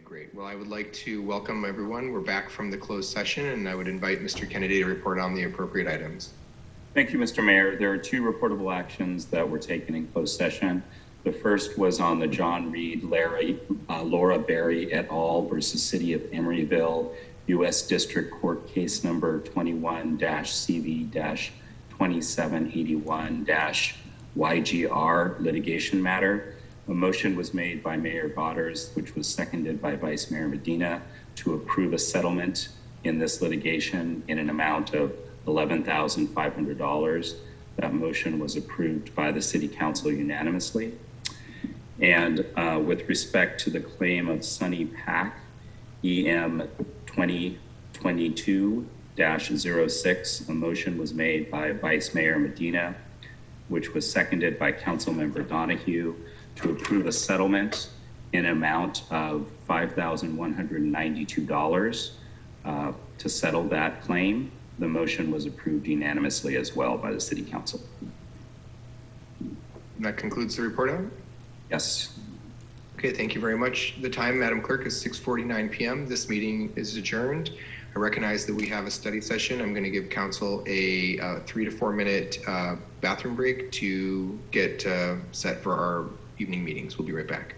great. Well, I would like to welcome everyone. We're back from the closed session, and I would invite Mr. Kennedy to report on the appropriate items. Thank you, Mr. Mayor. There are two reportable actions that were taken in closed session. The first was on the John Reed, Laura Berry et al. Versus City of Emeryville, U.S. District Court case number 21-CV-2781-YGR litigation matter. A motion was made by Mayor Botters, which was seconded by Vice Mayor Medina, to approve a settlement in this litigation in an amount of $11,500. That motion was approved by the City Council unanimously. And with respect to the claim of Sunny Pack, EM 2022-06, a motion was made by Vice Mayor Medina, which was seconded by Councilmember Donahue, to approve a settlement in an amount of $5,192 to settle that claim. The motion was approved unanimously as well by the City Council. That concludes the report out? Yes. Okay, thank you very much. The time, Madam Clerk, is 6:49 p.m. This meeting is adjourned. I recognize that we have a study session. I'm going to give Council a 3 to 4 minute bathroom break to get set for our evening meetings. We'll be right back.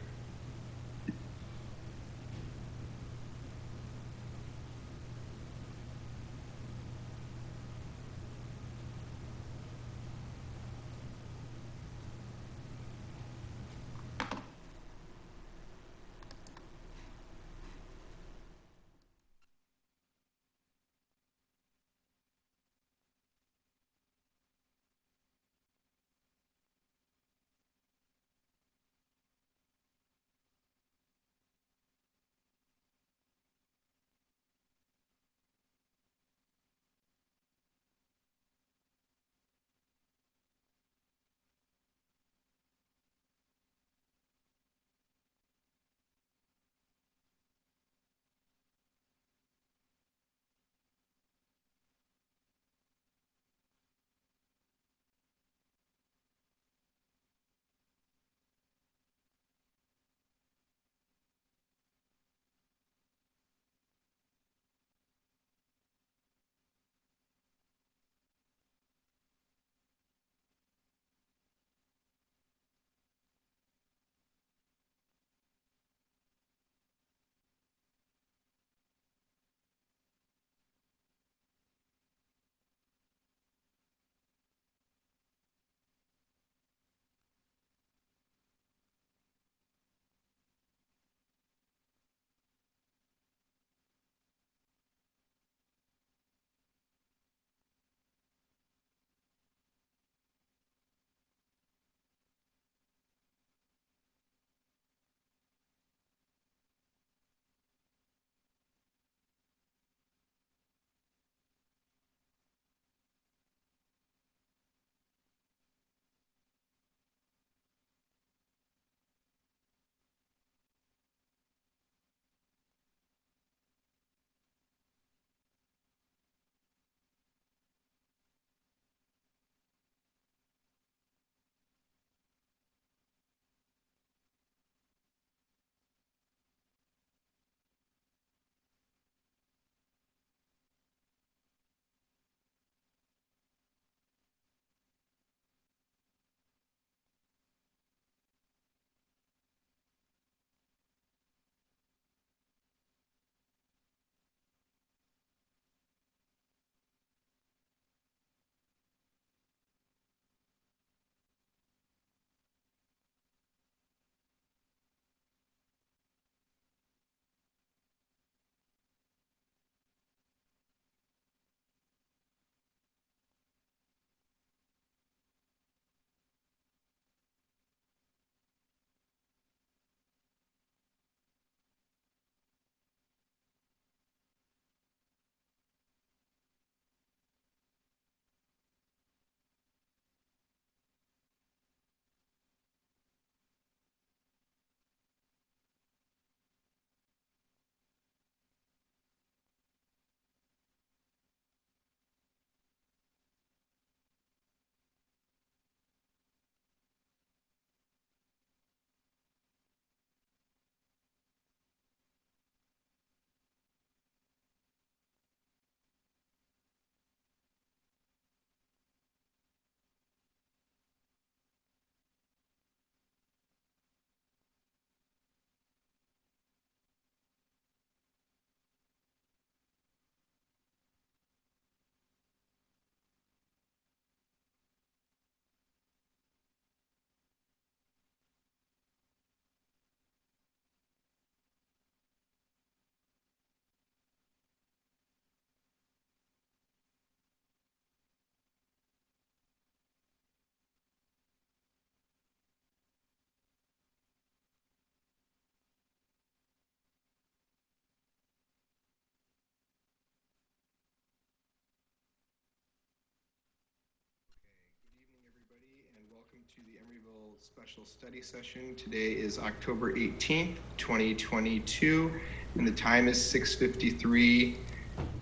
welcome to the Emeryville Special Study Session. Today is October 18th, 2022, and the time is 6:53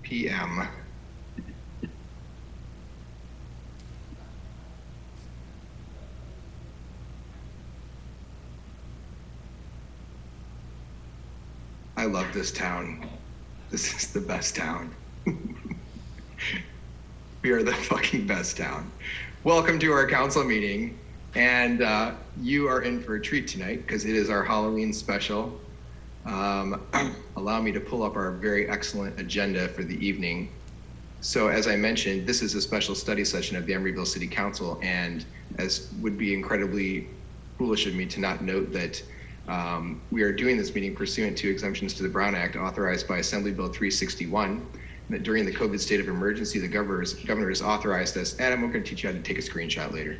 p.m. I love this town. This is the best town. We are the fucking best town. Welcome to our council meeting, and you are in for a treat tonight because it is our Halloween special. Allow me to pull up our very excellent agenda for the evening. So as I mentioned, this is a special study session of the Emeryville City Council, and as would be incredibly foolish of me to not note that we are doing this meeting pursuant to exemptions to the Brown Act authorized by Assembly Bill 361. That during the COVID state of emergency, the governor has authorized us, and I'm going to teach you how to take a screenshot later.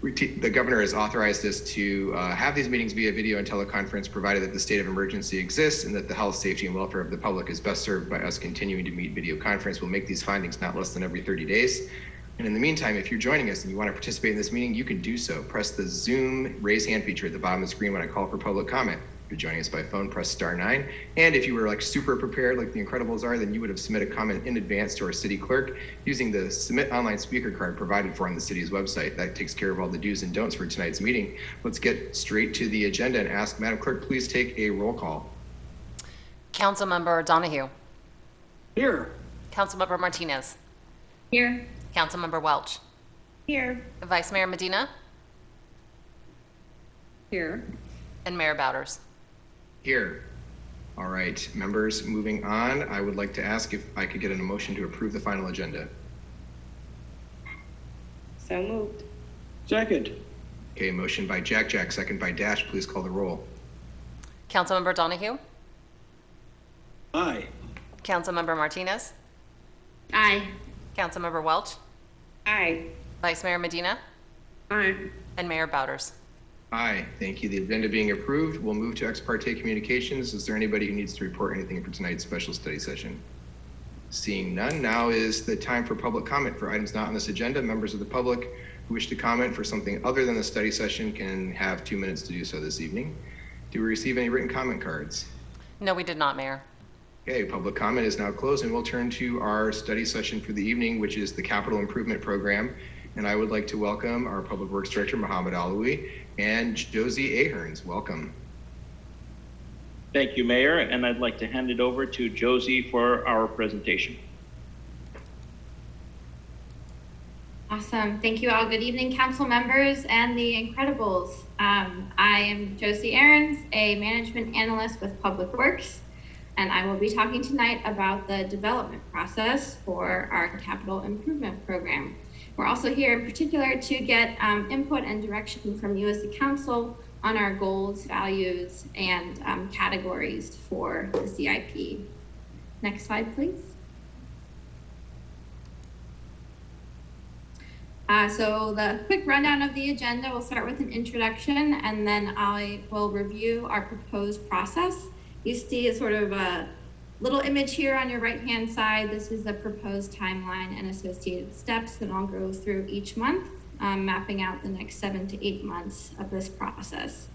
The governor has authorized us to have these meetings via video and teleconference, provided that the state of emergency exists and that the health, safety, and welfare of the public is best served by us continuing to meet video conference. We'll make these findings not less than every 30 days. And in the meantime, if you're joining us and you want to participate in this meeting, you can do so. Press the Zoom raise hand feature at the bottom of the screen when I call for public comment. If you're joining us by phone, press *9. And if you were like super prepared like the Incredibles are, then you would have submitted a comment in advance to our city clerk using the Submit Online Speaker card provided for on the city's website. That takes care of all the do's and don'ts for tonight's meeting. Let's get straight to the agenda and ask Madam Clerk, please take a roll call. Councilmember Donahue. Here. Councilmember Martinez. Here. Councilmember Welch. Here. Vice Mayor Medina. Here. And Mayor Bowders. Here. All right, members, moving on, I would like to ask if I could get a motion to approve the final agenda. So moved. Second. Okay, motion by Jack, second by Dash. Please call the roll. Councilmember Donahue. Aye. Councilmember Martinez. Aye. Councilmember Welch. Aye. Vice Mayor Medina. Aye. And Mayor Bowders. Aye, thank you. The agenda being approved, we'll move to ex parte communications. Is there anybody who needs to report anything for tonight's special study session? Seeing none, now is the time for public comment for items not on this agenda. Members of the public who wish to comment for something other than the study session can have 2 minutes to do so this evening. Do we receive any written comment cards? No, we did not, Mayor. Okay, public comment is now closed, and we'll turn to our study session for the evening, which is the Capital Improvement Program. And I would like to welcome our Public Works Director, Mohammed Alawi, and Josie Aherns. Welcome. Thank you, Mayor, and I'd like to hand it over to Josie for our presentation. Awesome. Thank you all. Good evening, council members and the Incredibles. I am Josie Ahrens, a management analyst with Public Works, and I will be talking tonight about the development process for our capital improvement program. We're also here in particular to get input and direction from you as the council on our goals, values, and categories for the CIP. Next slide, please. So the quick rundown of the agenda, we'll start with an introduction, and then I will review our proposed process. You see a sort of a little image here on your right-hand side. This is the proposed timeline and associated steps that I'll go through each month, mapping out the next 7 to 8 months of this process.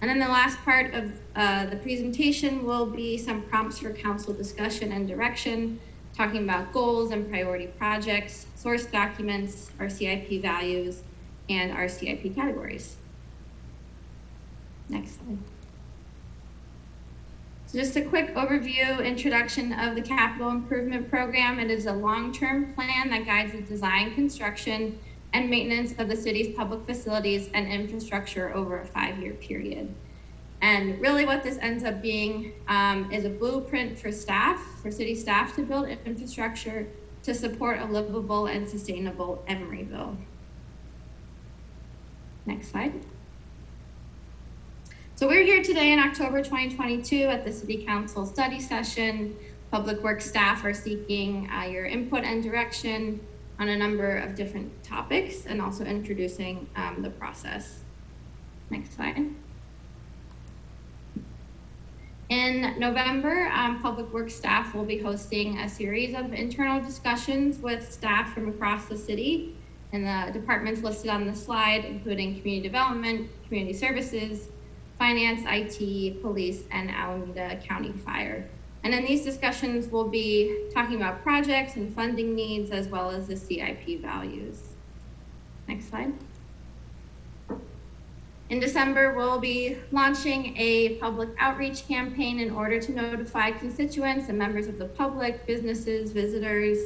And then the last part of the presentation will be some prompts for council discussion and direction, talking about goals and priority projects, source documents, our CIP values, and our CIP categories. Next slide. So just a quick overview, introduction of the Capital Improvement Program. It is a long-term plan that guides the design, construction, and maintenance of the city's public facilities and infrastructure over a 5-year period. And really what this ends up being is a blueprint for staff, for city staff to build infrastructure to support a livable and sustainable Emeryville. Next slide. So we're here today in October 2022 at the City Council study session. Public Works staff are seeking your input and direction on a number of different topics and also introducing the process. Next slide. In November, Public Works staff will be hosting a series of internal discussions with staff from across the city in the departments listed on the slide, including community development, community services, finance, IT, police, and Alameda County Fire. And in these discussions, we'll be talking about projects and funding needs, as well as the CIP values. Next slide. In December, we'll be launching a public outreach campaign in order to notify constituents and members of the public, businesses, visitors,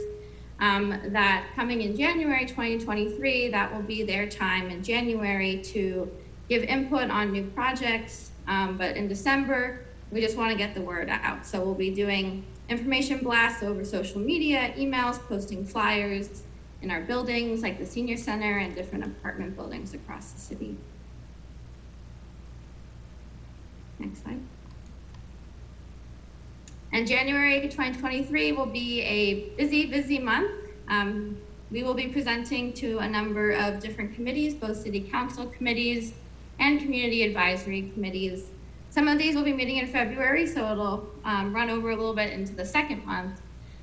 that coming in January 2023, that will be their time in January to give input on new projects. But in December, we just want to get the word out. So we'll be doing information blasts over social media, emails, posting flyers in our buildings like the senior center and different apartment buildings across the city. Next slide. And January 2023 will be a busy month. We will be presenting to a number of different committees, both city council committees and community advisory committees. Some of these will be meeting in February, so it'll run over a little bit into the second month.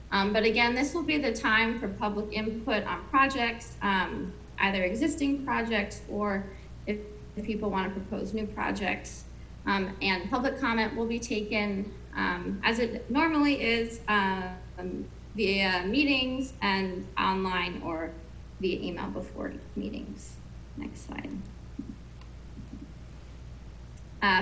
But again, this will be the time for public input on projects, either existing projects or if people want to propose new projects. And public comment will be taken as it normally is via meetings and online or via email before meetings. Next slide.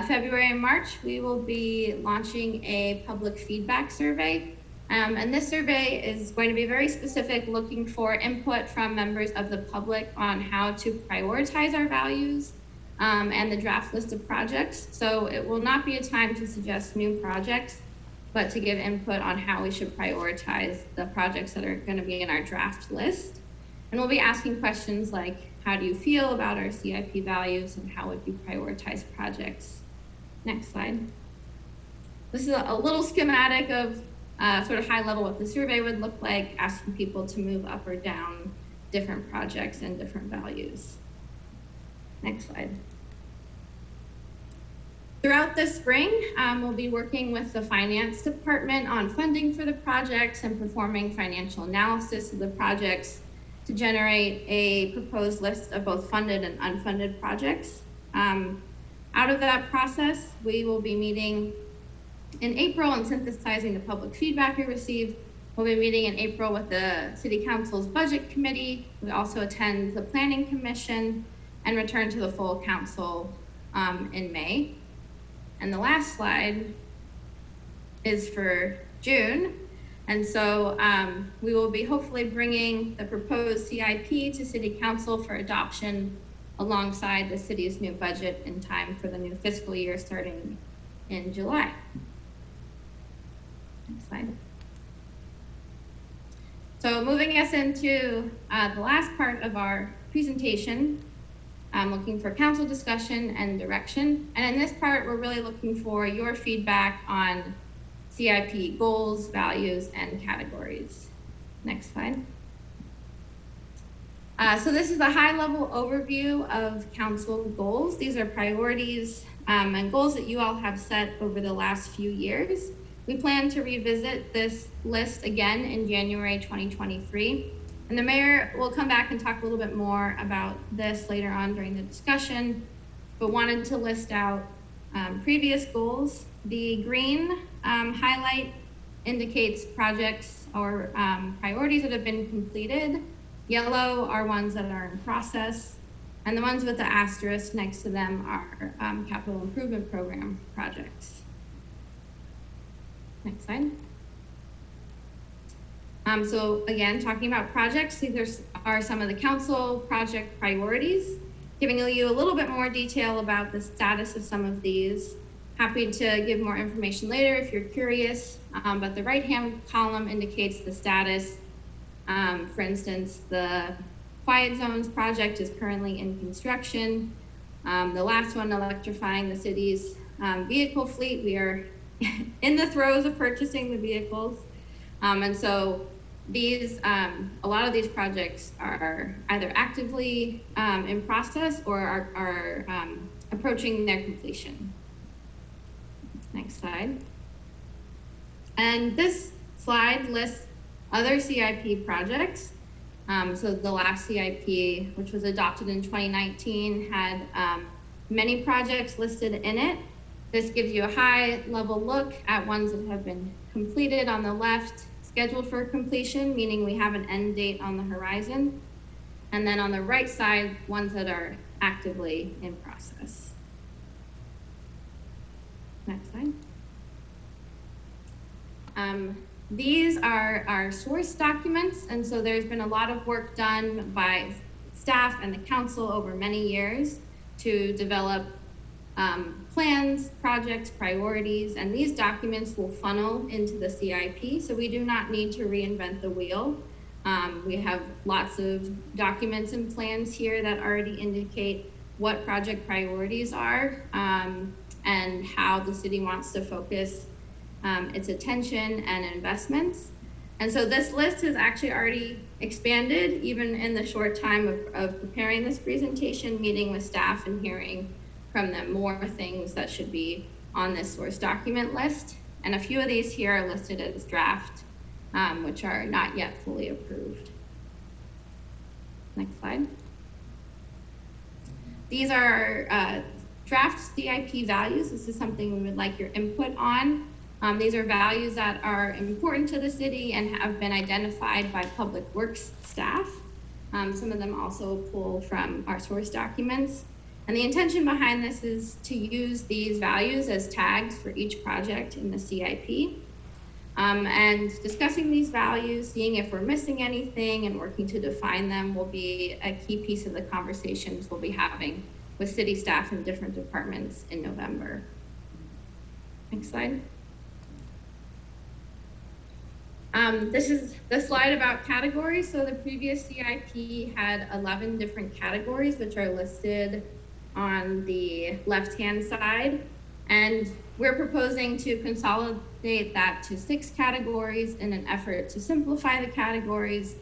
February and March, we will be launching a public feedback survey. And this survey is going to be very specific, looking for input from members of the public on how to prioritize our values and the draft list of projects. So it will not be a time to suggest new projects, but to give input on how we should prioritize the projects that are going to be in our draft list. And we'll be asking questions like, how do you feel about our CIP values and how would you prioritize projects? Next slide. This is a little schematic of sort of high level what the survey would look like, asking people to move up or down different projects and different values. Next slide. Throughout the spring, we'll be working with the finance department on funding for the projects and performing financial analysis of the projects to generate a proposed list of both funded and unfunded projects. Out of that process, we will be meeting in April and synthesizing the public feedback we received. We'll be meeting in April with the City Council's Budget Committee. We also attend the Planning Commission and return to the full council in May. And the last slide is for June. And so we will be hopefully bringing the proposed CIP to City Council for adoption alongside the city's new budget in time for the new fiscal year starting in July. Next slide. So moving us into the last part of our presentation, I'm looking for council discussion and direction. And in this part, we're really looking for your feedback on CIP goals, values, and categories. Next slide. So this is a high-level overview of council goals. These are priorities and goals that you all have set over the last few years. We plan to revisit this list again in January 2023. And the mayor will come back and talk a little bit more about this later on during the discussion, but wanted to list out previous goals. The green highlight indicates projects or priorities that have been completed. Yellow are ones that are in process. And the ones with the asterisk next to them are capital improvement program projects. Next slide. So again, talking about projects, these are some of the council project priorities, giving you a little bit more detail about the status of some of these. Happy to give more information later if you're curious, but the right-hand column indicates the status. For instance, the Quiet Zones project is currently in construction. The last one, electrifying the city's vehicle fleet, we are in the throes of purchasing the vehicles. And so these, a lot of these projects are either actively in process or are approaching their completion. Next slide. And this slide lists other CIP projects. So the last CIP, which was adopted in 2019, had many projects listed in it. This gives you a high level look at ones that have been completed on the left, scheduled for completion, meaning we have an end date on the horizon. And then on the right side, ones that are actively in process. Next slide. These are our source documents, and so there's been a lot of work done by staff and the council over many years to develop plans, projects, priorities, and these documents will funnel into the CIP, so we do not need to reinvent the wheel. We have lots of documents and plans here that already indicate what project priorities are and how the city wants to focus its attention and investments. And so this list has actually already expanded even in the short time of preparing this presentation, meeting with staff and hearing from them more things that should be on this source document list. And a few of these here are listed as draft, which are not yet fully approved. Next slide. These are draft CIP values. This is something we would like your input on. These are values that are important to the city and have been identified by public works staff. Some of them also pull from our source documents. And the intention behind this is to use these values as tags for each project in the CIP. And discussing these values, seeing if we're missing anything and working to define them will be a key piece of the conversations we'll be having with city staff and different departments in November. Next slide. This is the slide about categories. So the previous CIP had 11 different categories, which are listed on the left-hand side. And we're proposing to consolidate that to 6 categories in an effort to simplify the categories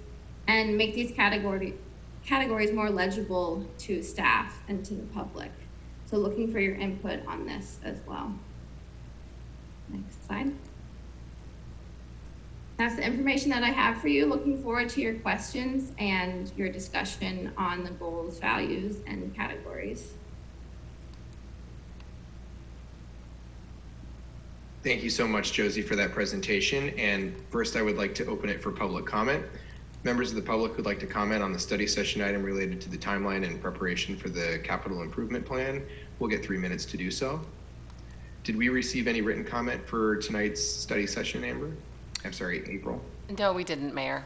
and make these categories more legible to staff and to the public. So looking for your input on this as well. Next slide. That's the information that I have for you. Looking forward to your questions and your discussion on the goals, values, and categories. Thank you so much, Josie, for that presentation. And first, I would like to open it for public comment. Members of the public who'd like to comment on the study session item related to the timeline and preparation for the capital improvement plan will get 3 minutes to do so. Did we receive any written comment for tonight's study session, Amber? I'm sorry, April? No, we didn't, Mayor.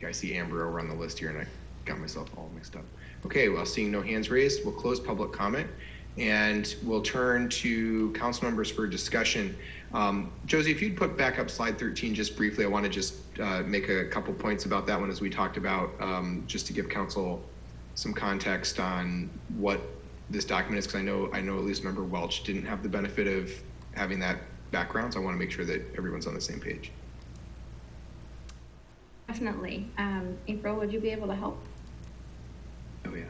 I see Amber over on the list here and I got myself all mixed up. Okay, well, seeing no hands raised, we'll close public comment and we'll turn to council members for discussion. Josie, if you'd put back up slide 13 just briefly, I want to just make a couple points about that one as we talked about, just to give council some context on what this document is, because I know at least member Welch didn't have the benefit of having that background, so I want to make sure that everyone's on the same page. Definitely. April, would you be able to help? Oh, yeah.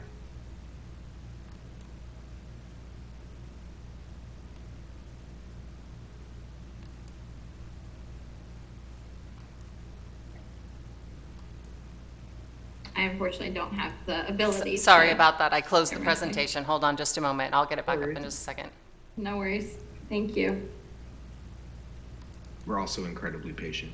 I unfortunately don't have the ability. Sorry to- about that. I closed the presentation. Hold on just a moment. I'll get it back up in just a second. No worries. Thank you. We're also incredibly patient.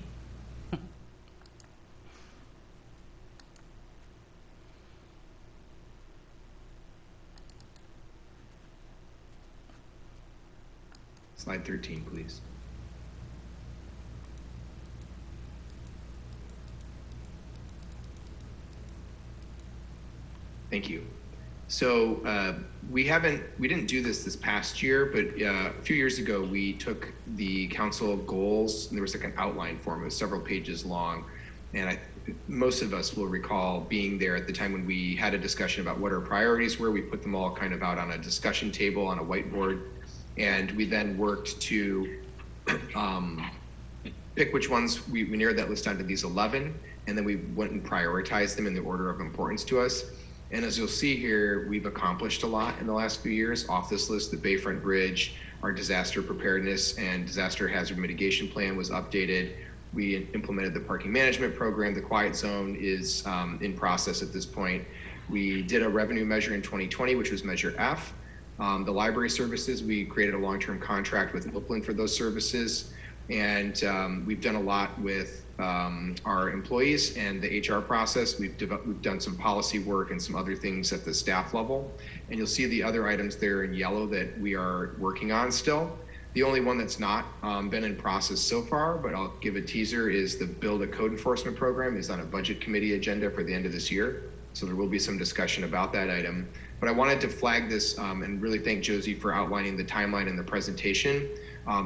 Slide 13, please. Thank you. So we didn't do this past year, but a few years ago, we took the council goals and there was like an outline form. It was several pages long. And most of us will recall being there at the time when we had a discussion about what our priorities were. We put them all kind of out on a discussion table on a whiteboard. And we then worked to pick which ones we narrowed that list down to these 11. And then we went and prioritized them in the order of importance to us. And as you'll see here, we've accomplished a lot in the last few years. Off this list, the Bayfront Bridge, our disaster preparedness and disaster hazard mitigation plan was updated. We implemented the parking management program. The quiet zone is in process at this point. We did a revenue measure in 2020, which was Measure F. The library services, we created a long-term contract with Oakland for those services. And we've done a lot with our employees and the HR process. We've done some policy work and some other things at the staff level. And you'll see the other items there in yellow that we are working on still. The only one that's not been in process so far, but I'll give a teaser, is the Build a Code Enforcement Program is on a budget committee agenda for the end of this year. So there will be some discussion about that item. But I wanted to flag this and really thank Josie for outlining the timeline in the presentation.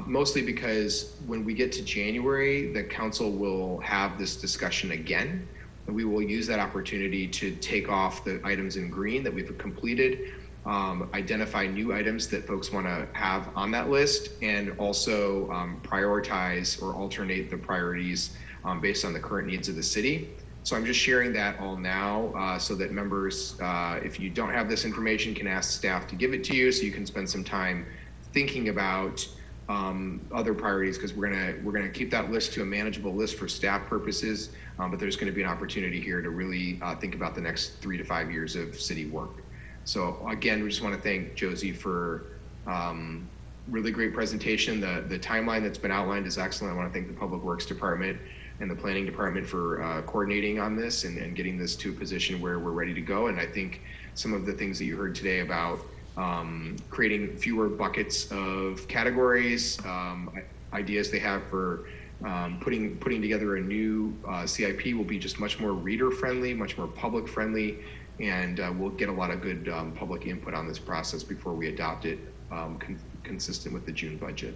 Mostly because when we get to January, the council will have this discussion again, and we will use that opportunity to take off the items in green that we've completed, identify new items that folks want to have on that list, and also prioritize or alternate the priorities based on the current needs of the city. So I'm just sharing that all now so that members, if you don't have this information, can ask staff to give it to you so you can spend some time thinking about other priorities, because we're gonna keep that list to a manageable list for staff purposes, but there's going to be an opportunity here to really think about the next 3 to 5 years of city work. So again, we just want to thank Josie for really great presentation. The timeline that's been outlined is excellent. I want to thank the Public Works Department and the Planning Department for coordinating on this and getting this to a position where we're ready to go. And I think some of the things that you heard today about creating fewer buckets of categories, ideas they have for putting together a new CIP will be just much more reader friendly, much more public friendly, and we'll get a lot of good public input on this process before we adopt it consistent with the June budget.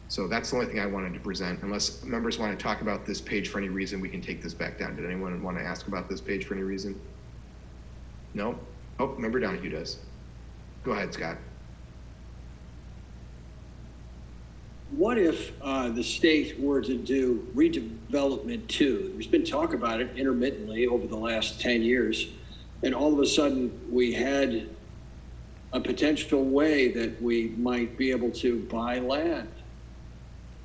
So that's the only thing I wanted to present. Unless members want to talk about this page for any reason, we can take this back down. Did anyone want to ask about this page for any reason? No? Oh, Member Donahue does. Go ahead, Scott. What if the state were to do redevelopment 2? There's been talk about it intermittently over the last 10 years. And all of a sudden we had a potential way that we might be able to buy land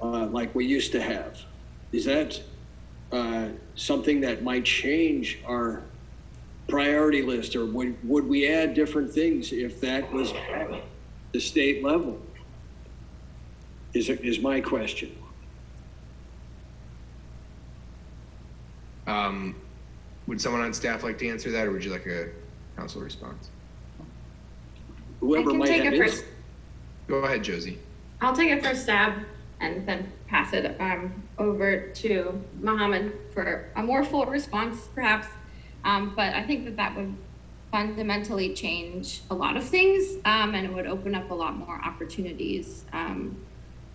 like we used to have. Is that something that might change our priority list, or would we add different things if that was at the state level? Is my question. Would someone on staff like to answer that, or would you like a council response? Whoever might have it. Go ahead, Josie. I'll take a first stab and then pass it over to Mohammed for a more full response, perhaps. But I think that would fundamentally change a lot of things, and it would open up a lot more opportunities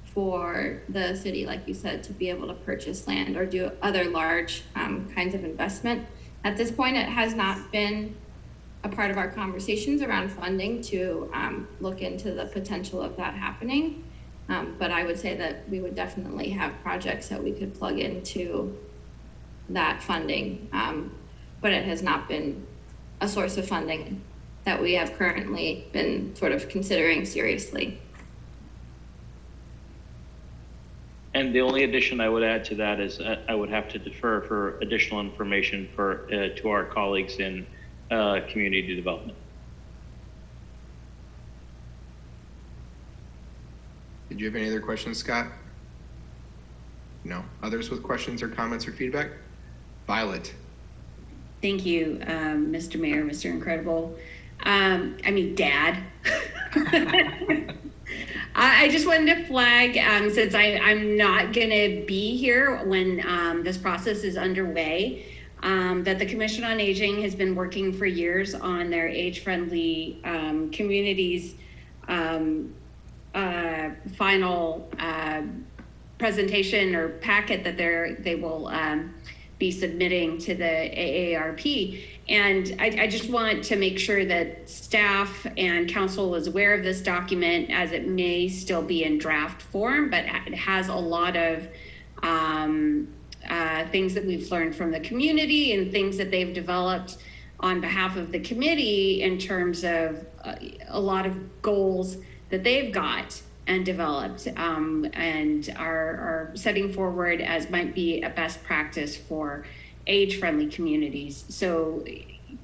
for the city, like you said, to be able to purchase land or do other large kinds of investment. At this point, it has not been a part of our conversations around funding to look into the potential of that happening. But I would say that we would definitely have projects that we could plug into that funding. But it has not been a source of funding that we have currently been sort of considering seriously. And the only addition I would add to that is I would have to defer for additional information to our colleagues in community development. Did you have any other questions, Scott? No. Others with questions or comments or feedback? Violet. Thank you, Mr. Mayor, Mr. Incredible. Dad. I just wanted to flag, since I'm not going to be here when this process is underway, that the Commission on Aging has been working for years on their age-friendly communities final presentation or packet that they will be submitting to the AARP. And I just want to make sure that staff and council is aware of this document, as it may still be in draft form, but it has a lot of things that we've learned from the community and things that they've developed on behalf of the committee in terms of a lot of goals that they've got and developed, and are setting forward as might be a best practice for age-friendly communities. So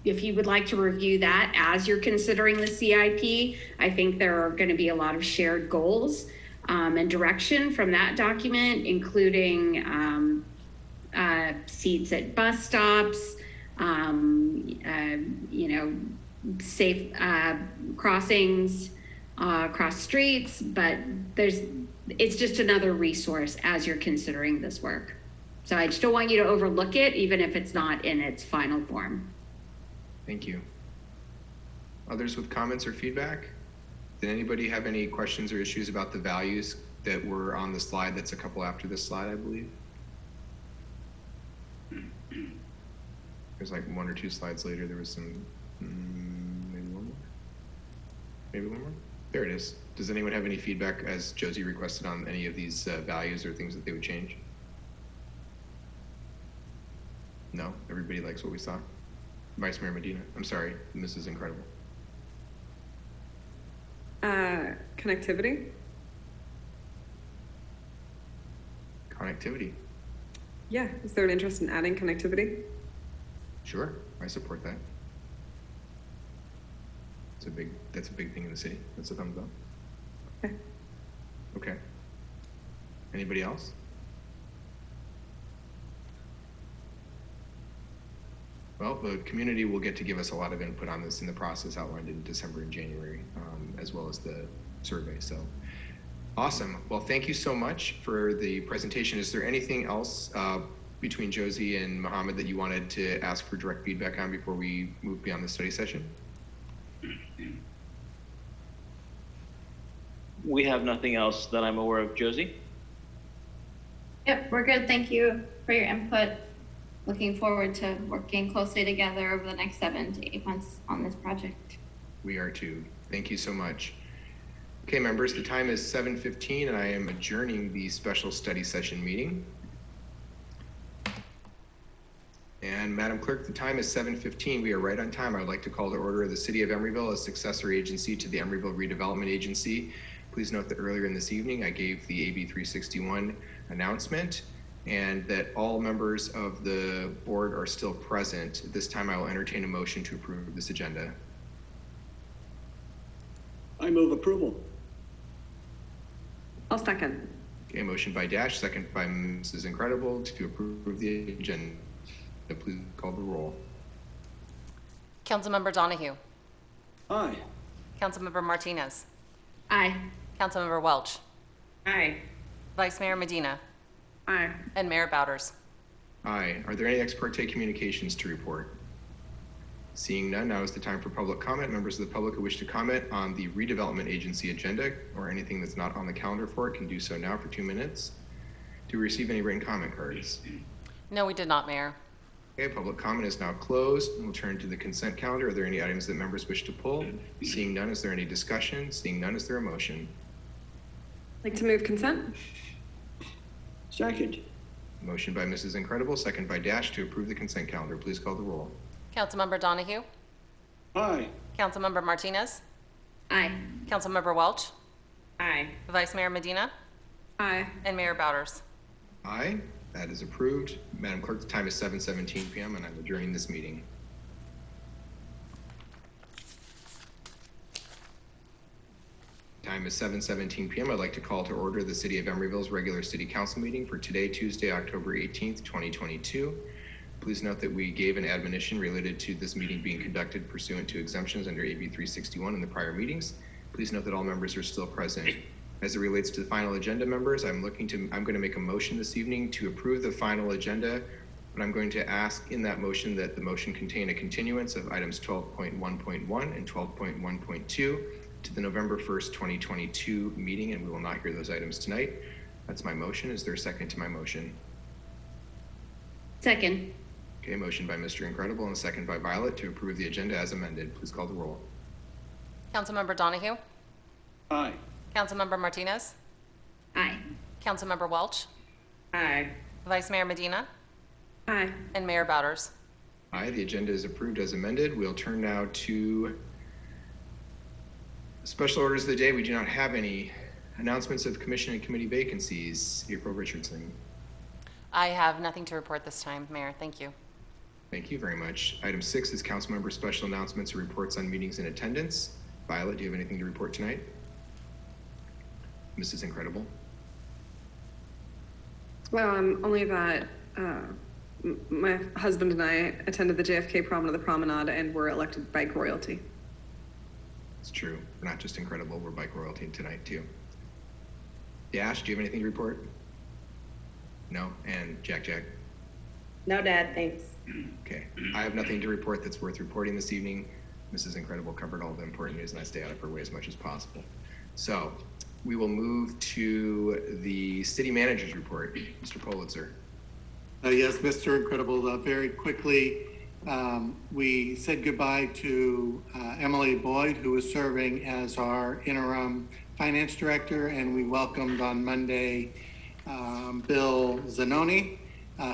if you would like to review that as you're considering the CIP, I think there are going to be a lot of shared goals and direction from that document, including seats at bus stops, safe crossings, cross streets, but it's just another resource as you're considering this work. So I just don't want you to overlook it, even if it's not in its final form. Thank you. Others with comments or feedback? Did anybody have any questions or issues about the values that were on the slide? That's a couple after this slide, I believe. There's like one or two slides later, there was some, maybe one more? Maybe one more? There it is. Does anyone have any feedback, as Josie requested, on any of these values or things that they would change? No? Everybody likes what we saw? Vice Mayor Medina. I'm sorry, Mrs. Incredible. Connectivity. Connectivity. Yeah, is there an interest in adding connectivity? Sure, I support that. That's a big thing in the city. That's a thumbs up. Okay. Okay. Anybody else? Well, the community will get to give us a lot of input on this in the process outlined in December and January, as well as the survey. So awesome. Well, thank you so much for the presentation. Is there anything else between Josie and Mohammed that you wanted to ask for direct feedback on before we move beyond the study session? We have nothing else that I'm aware of. Josie? Yep, we're good. Thank you for your input. Looking forward to working closely together over the next 7 to 8 months on this project. We are too. Thank you so much. Okay, members, the time is 7:15 and I am adjourning the special study session meeting. And Madam Clerk, the time is 7:15. We are right on time. I would like to call to order the City of Emeryville as successor agency to the Emeryville Redevelopment Agency. Please note that earlier in this evening, I gave the AB 361 announcement and that all members of the board are still present. At this time, I will entertain a motion to approve this agenda. I move approval. I'll second. Okay, motion by Dash, second by Mrs. Incredible to approve the agenda. Please call the roll. Councilmember Donahue. Aye. Councilmember Martinez. Aye. Councilmember Welch. Aye. Vice Mayor Medina. Aye. And Mayor Bowders. Aye. Are there any ex parte communications to report? Seeing none, now is the time for public comment. Members of the public who wish to comment on the redevelopment agency agenda or anything that's not on the calendar for it can do so now for 2 minutes. Do we receive any written comment cards? No, we did not, Mayor. Okay, public comment is now closed. We'll turn to the consent calendar. Are there any items that members wish to pull? Seeing none, is there any discussion? Seeing none, is there a motion? Like to move consent? Second. Motion by Mrs. Incredible, second by Dash to approve the consent calendar. Please call the roll. Councilmember Donahue. Aye. Councilmember Martinez. Aye. Councilmember Welch. Aye. Vice Mayor Medina. Aye. And Mayor Bowders. Aye, that is approved. Madam Clerk, the time is 7:17 p.m. and I'm adjourning this meeting. Time is 7:17 p.m. I'd like to call to order the City of Emeryville's regular City Council meeting for today, Tuesday, October 18th, 2022. Please note that we gave an admonition related to this meeting being conducted pursuant to exemptions under AB 361 in the prior meetings. Please note that all members are still present. As it relates to the final agenda, members, I'm going to make a motion this evening to approve the final agenda, but I'm going to ask in that motion that the motion contain a continuance of items 12.1.1 and 12.1.2 to the November 1st, 2022 meeting, and we will not hear those items tonight. That's my motion. Is there a second to my motion? Second. Okay, motion by Mr. Incredible and a second by Violet to approve the agenda as amended. Please call the roll. Councilmember Donahue. Aye. Councilmember Martinez. Aye. Councilmember Welch. Aye. Vice Mayor Medina. Aye. And Mayor Bowders. Aye, the agenda is approved as amended. We'll turn now to special orders of the day. We do not have any Announcements of commission and committee vacancies. April Richardson. I have nothing to report this time, Mayor. Thank you. Thank you very much. Item 6 is council member special announcements or reports on meetings and attendance. Violet, do you have anything to report tonight? Mrs. Incredible. Only that my husband and I attended the JFK prom of the promenade and were elected bike royalty. It's true. We're not just incredible, we're bike royalty tonight too. Dash, do you have anything to report? No? And Jack? No, Dad, thanks. Okay. I have nothing to report that's worth reporting this evening. Mrs. Incredible covered all the important news and I stay out of her way as much as possible. So we will move to the city manager's report. Mr. Politzer. Yes, Mr. Incredible. Very quickly, we said goodbye to Emily Boyd, who was serving as our interim finance director, and we welcomed on Monday Bill Zanoni,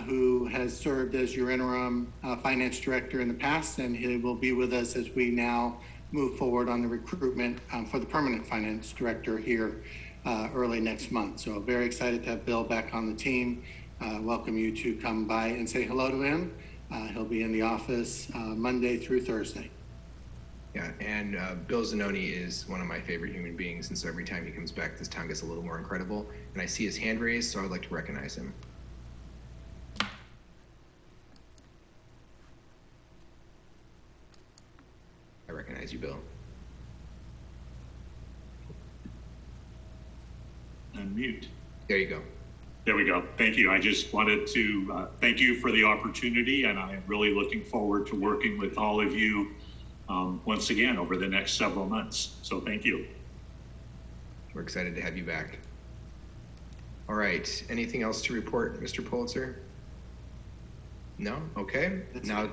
who has served as your interim finance director in the past, and he will be with us as we now move forward on the recruitment for the permanent finance director here early next month. So very excited to have Bill back on the team. Welcome you to come by and say hello to him. He'll be in the office Monday through Thursday. Yeah, and Bill Zanoni is one of my favorite human beings, and so every time he comes back, this town gets a little more incredible. And I see his hand raised, so I would like to recognize him. I recognize you, Bill. Unmute. There you go. There we go. Thank you. I just wanted to thank you for the opportunity, and I am really looking forward to working with all of you once again over the next several months. So thank you. We're excited to have you back. All right. Anything else to report, Mr. Politzer? No? Okay. Now is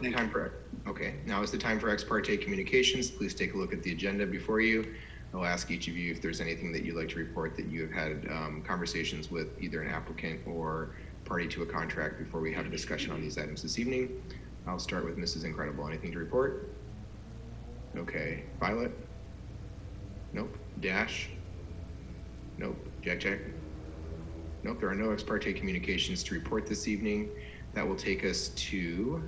the time for ex parte communications. Please take a look at the agenda before you. I'll ask each of you if there's anything that you'd like to report that you have had conversations with either an applicant or party to a contract before we have a discussion on these items this evening. I'll start with Mrs. Incredible. Anything to report? Okay. Violet? Nope. Dash? Nope. Jack? Nope. There are no ex parte communications to report this evening. That will take us to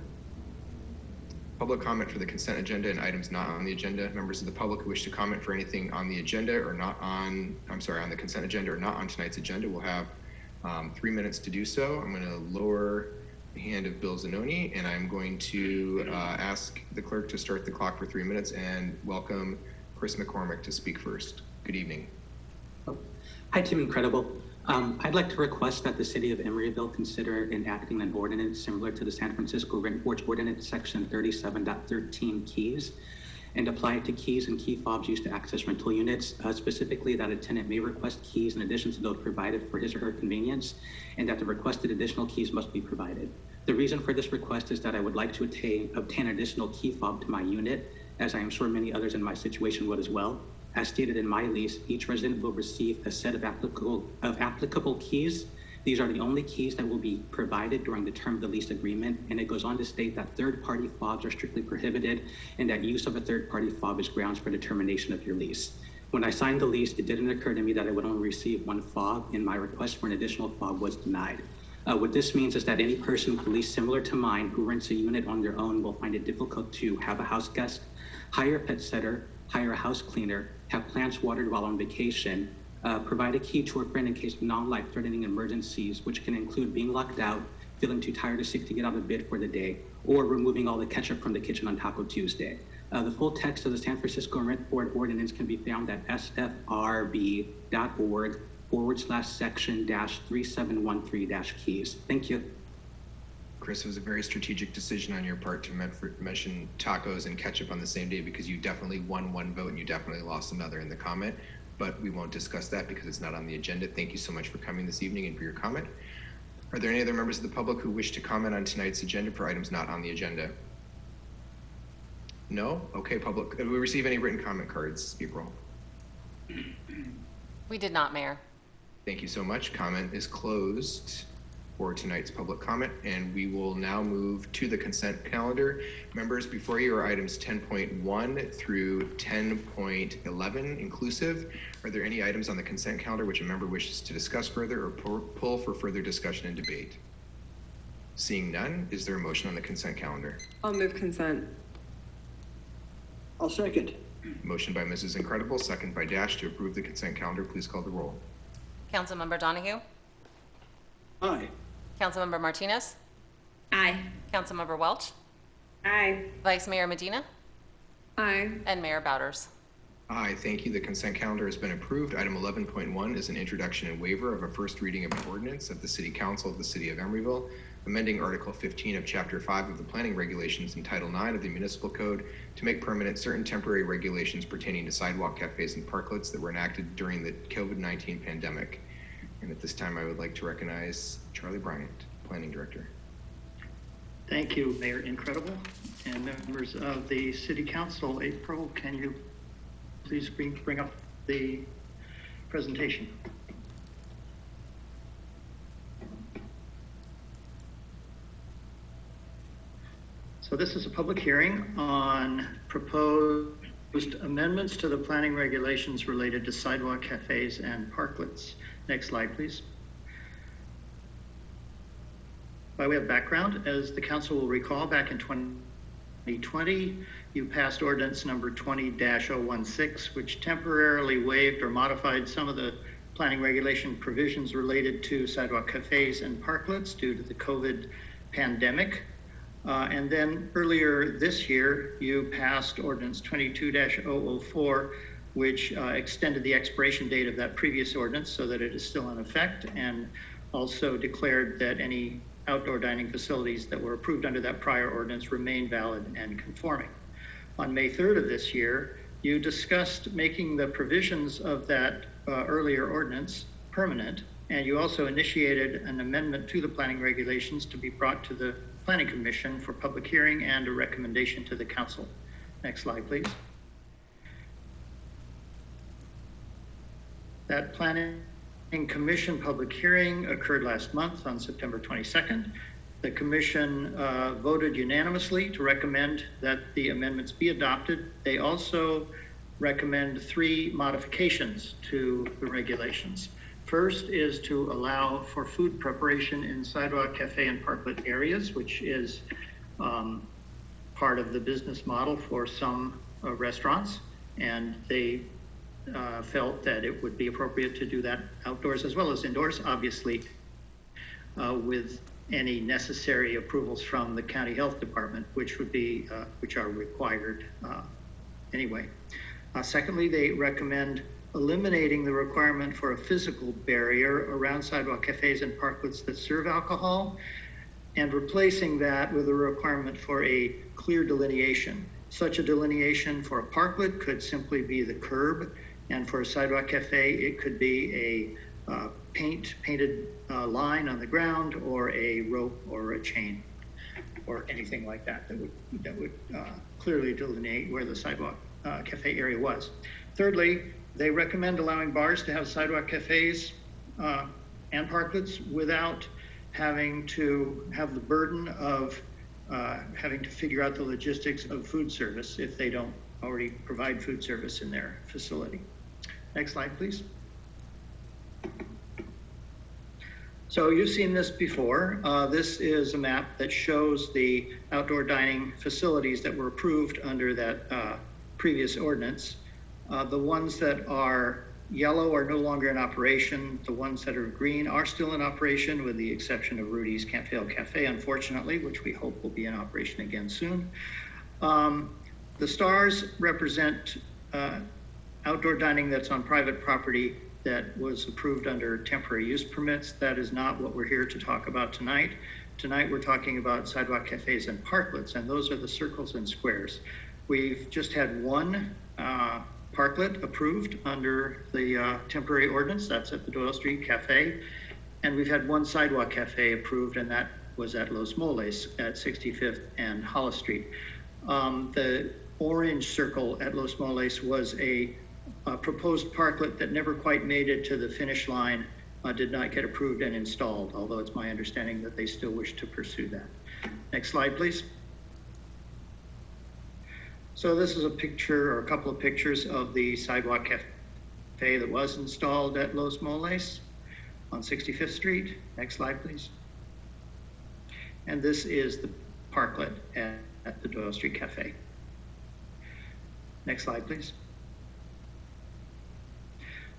public comment for the consent agenda and items not on the agenda. Members of the public who wish to comment for anything on the agenda or not on, on the consent agenda or not on tonight's agenda will have 3 minutes to do so. I'm going to lower the hand of Bill Zanoni, and I'm going to ask the clerk to start the clock for 3 minutes and welcome Chris McCormick to speak first. Good evening. Hi, Team Incredible. I'd like to request that the city of Emeryville consider enacting an ordinance similar to the San Francisco Rent Board's Ordinance Section 37.13 keys and apply it to keys and key fobs used to access rental units, specifically that a tenant may request keys in addition to those provided for his or her convenience, and that the requested additional keys must be provided. The reason for this request is that I would like to obtain additional key fob to my unit, as I am sure many others in my situation would as well. As stated in my lease, each resident will receive a set of applicable keys. These are the only keys that will be provided during the term of the lease agreement, and it goes on to state that third-party fobs are strictly prohibited and that use of a third-party fob is grounds for the termination of your lease. When I signed the lease, it didn't occur to me that I would only receive one fob, and my request for an additional fob was denied. What this means is that any person with a lease similar to mine who rents a unit on their own will find it difficult to have a house guest, hire a pet sitter, hire a house cleaner, have plants watered while on vacation, provide a key to a friend in case of non-life-threatening emergencies, which can include being locked out, feeling too tired or sick to get out of bed for the day, or removing all the ketchup from the kitchen on Taco Tuesday. The full text of the San Francisco Rent Board Ordinance can be found at sfrb.org/section-3713-keys. Thank you. Chris, it was a very strategic decision on your part to mention tacos and ketchup on the same day because you definitely won one vote and you definitely lost another in the comment, but we won't discuss that because it's not on the agenda. Thank you so much for coming this evening and for your comment. Are there any other members of the public who wish to comment on tonight's agenda for items not on the agenda? No? Okay, public. Did we receive any written comment cards, April? We did not, Mayor. Thank you so much. Comment is closed. for tonight's public comment, and we will now move to the consent calendar. Members, before you are items 10.1 through 10.11 inclusive. Are there any items on the consent calendar which a member wishes to discuss further or pull for further discussion and debate? Seeing none, is there a motion on the consent calendar? I'll move consent. I'll second. Motion by Mrs. Incredible, second by Dash to approve the consent calendar. Please call the roll. Councilmember Donahue? Aye. Councilmember Martinez? Aye. Councilmember Welch? Aye. Vice Mayor Medina? Aye. And Mayor Bowders. Aye, thank you. The consent calendar has been approved. Item 11.1 is an introduction and waiver of a first reading of an ordinance of the City Council of the City of Emeryville, amending Article 15 of Chapter 5 of the Planning Regulations and Title 9 of the Municipal Code to make permanent certain temporary regulations pertaining to sidewalk cafes and parklets that were enacted during the COVID-19 pandemic. And at this time, I would like to recognize Charlie Bryant, Planning Director. Thank you, Mayor Incredible, and members of the City Council. April, can you please bring up the presentation? So this is a public hearing on proposed amendments to the planning regulations related to sidewalk cafes and parklets. Next slide, please. By way of background, as the council will recall, back in 2020, you passed ordinance number 20-016, which temporarily waived or modified some of the planning regulation provisions related to sidewalk cafes and parklets due to the COVID pandemic. And then earlier this year, you passed ordinance 22-004, which extended the expiration date of that previous ordinance so that it is still in effect, and also declared that any outdoor dining facilities that were approved under that prior ordinance remain valid and conforming. On May 3rd of this year, you discussed making the provisions of that earlier ordinance permanent, and you also initiated an amendment to the planning regulations to be brought to the Planning Commission for public hearing and a recommendation to the council. Next slide, please. That Planning Commission public hearing occurred last month on September 22nd. The commission voted unanimously to recommend that the amendments be adopted. They also recommend 3 modifications to the regulations. First is to allow for food preparation in sidewalk, cafe, and parklet areas, which is part of the business model for some restaurants. And they felt that it would be appropriate to do that outdoors as well as indoors, obviously, with any necessary approvals from the county health department, which are required anyway. Secondly, they recommend eliminating the requirement for a physical barrier around sidewalk cafes and parklets that serve alcohol, and replacing that with a requirement for a clear delineation. Such a delineation for a parklet could simply be the curb, and for a sidewalk cafe, it could be a painted line on the ground, or a rope or a chain, or anything like that that would clearly delineate where the sidewalk cafe area was. Thirdly, they recommend allowing bars to have sidewalk cafes and parklets without having to have the burden of having to figure out the logistics of food service if they don't already provide food service in their facility. Next slide, please. So you've seen this before. This is a map that shows the outdoor dining facilities that were approved under that previous ordinance. The ones that are yellow are no longer in operation. The ones that are green are still in operation, with the exception of Rudy's Can't Fail Cafe, unfortunately, which we hope will be in operation again soon. The stars represent outdoor dining that's on private property that was approved under temporary use permits. That is not what we're here to talk about tonight. Tonight we're talking about sidewalk cafes and parklets, and those are the circles and squares. We've just had one parklet approved under the temporary ordinance. That's at the Doyle Street Cafe. And we've had one sidewalk cafe approved, and that was at Los Moles at 65th and Hollis Street. The orange circle at Los Moles was a proposed parklet that never quite made it to the finish line did not get approved and installed, although it's my understanding that they still wish to pursue that. Next slide, please. So this is a picture or a couple of pictures of the sidewalk cafe that was installed at Los Moles on 65th Street. Next slide, please. And this is the parklet at the Doyle Street Cafe. Next slide, please.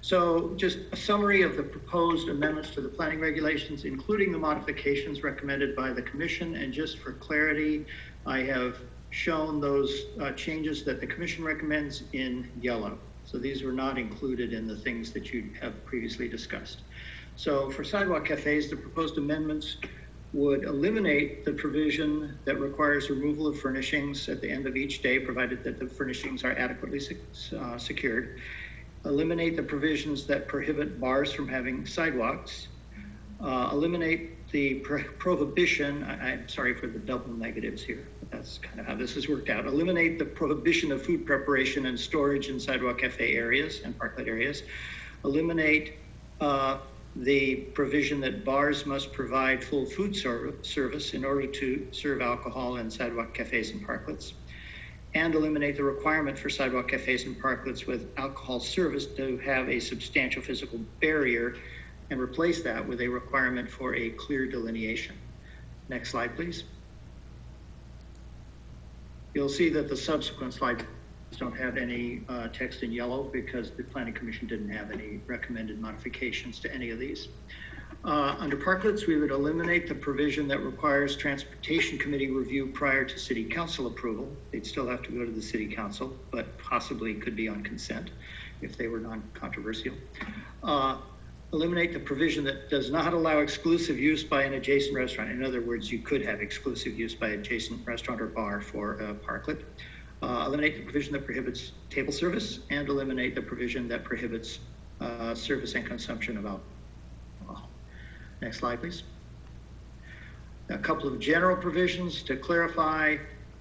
So just a summary of the proposed amendments to the planning regulations, including the modifications recommended by the commission. And just for clarity, I have shown those changes that the commission recommends in yellow. So these were not included in the things that you have previously discussed. So for sidewalk cafes, the proposed amendments would eliminate the provision that requires removal of furnishings at the end of each day, provided that the furnishings are adequately secured. Eliminate the provisions that prohibit bars from having sidewalks. Eliminate the prohibition, I'm sorry for the double negatives here, but that's kind of how this has worked out. Eliminate the prohibition of food preparation and storage in sidewalk cafe areas and parklet areas. Eliminate the provision that bars must provide full food service in order to serve alcohol in sidewalk cafes and parklets. And eliminate the requirement for sidewalk cafes and parklets with alcohol service to have a substantial physical barrier, and replace that with a requirement for a clear delineation. Next slide, please. You'll see that the subsequent slides don't have any text in yellow because the Planning Commission didn't have any recommended modifications to any of these. Under parklets, we would eliminate the provision that requires Transportation Committee review prior to City Council approval. They'd still have to go to the City Council, but possibly could be on consent if they were non-controversial. Eliminate the provision that does not allow exclusive use by an adjacent restaurant. In other words, you could have exclusive use by adjacent restaurant or bar for a parklet. Eliminate the provision that prohibits table service, and eliminate the provision that prohibits service and consumption of alcohol. Next slide, please. A couple of general provisions to clarify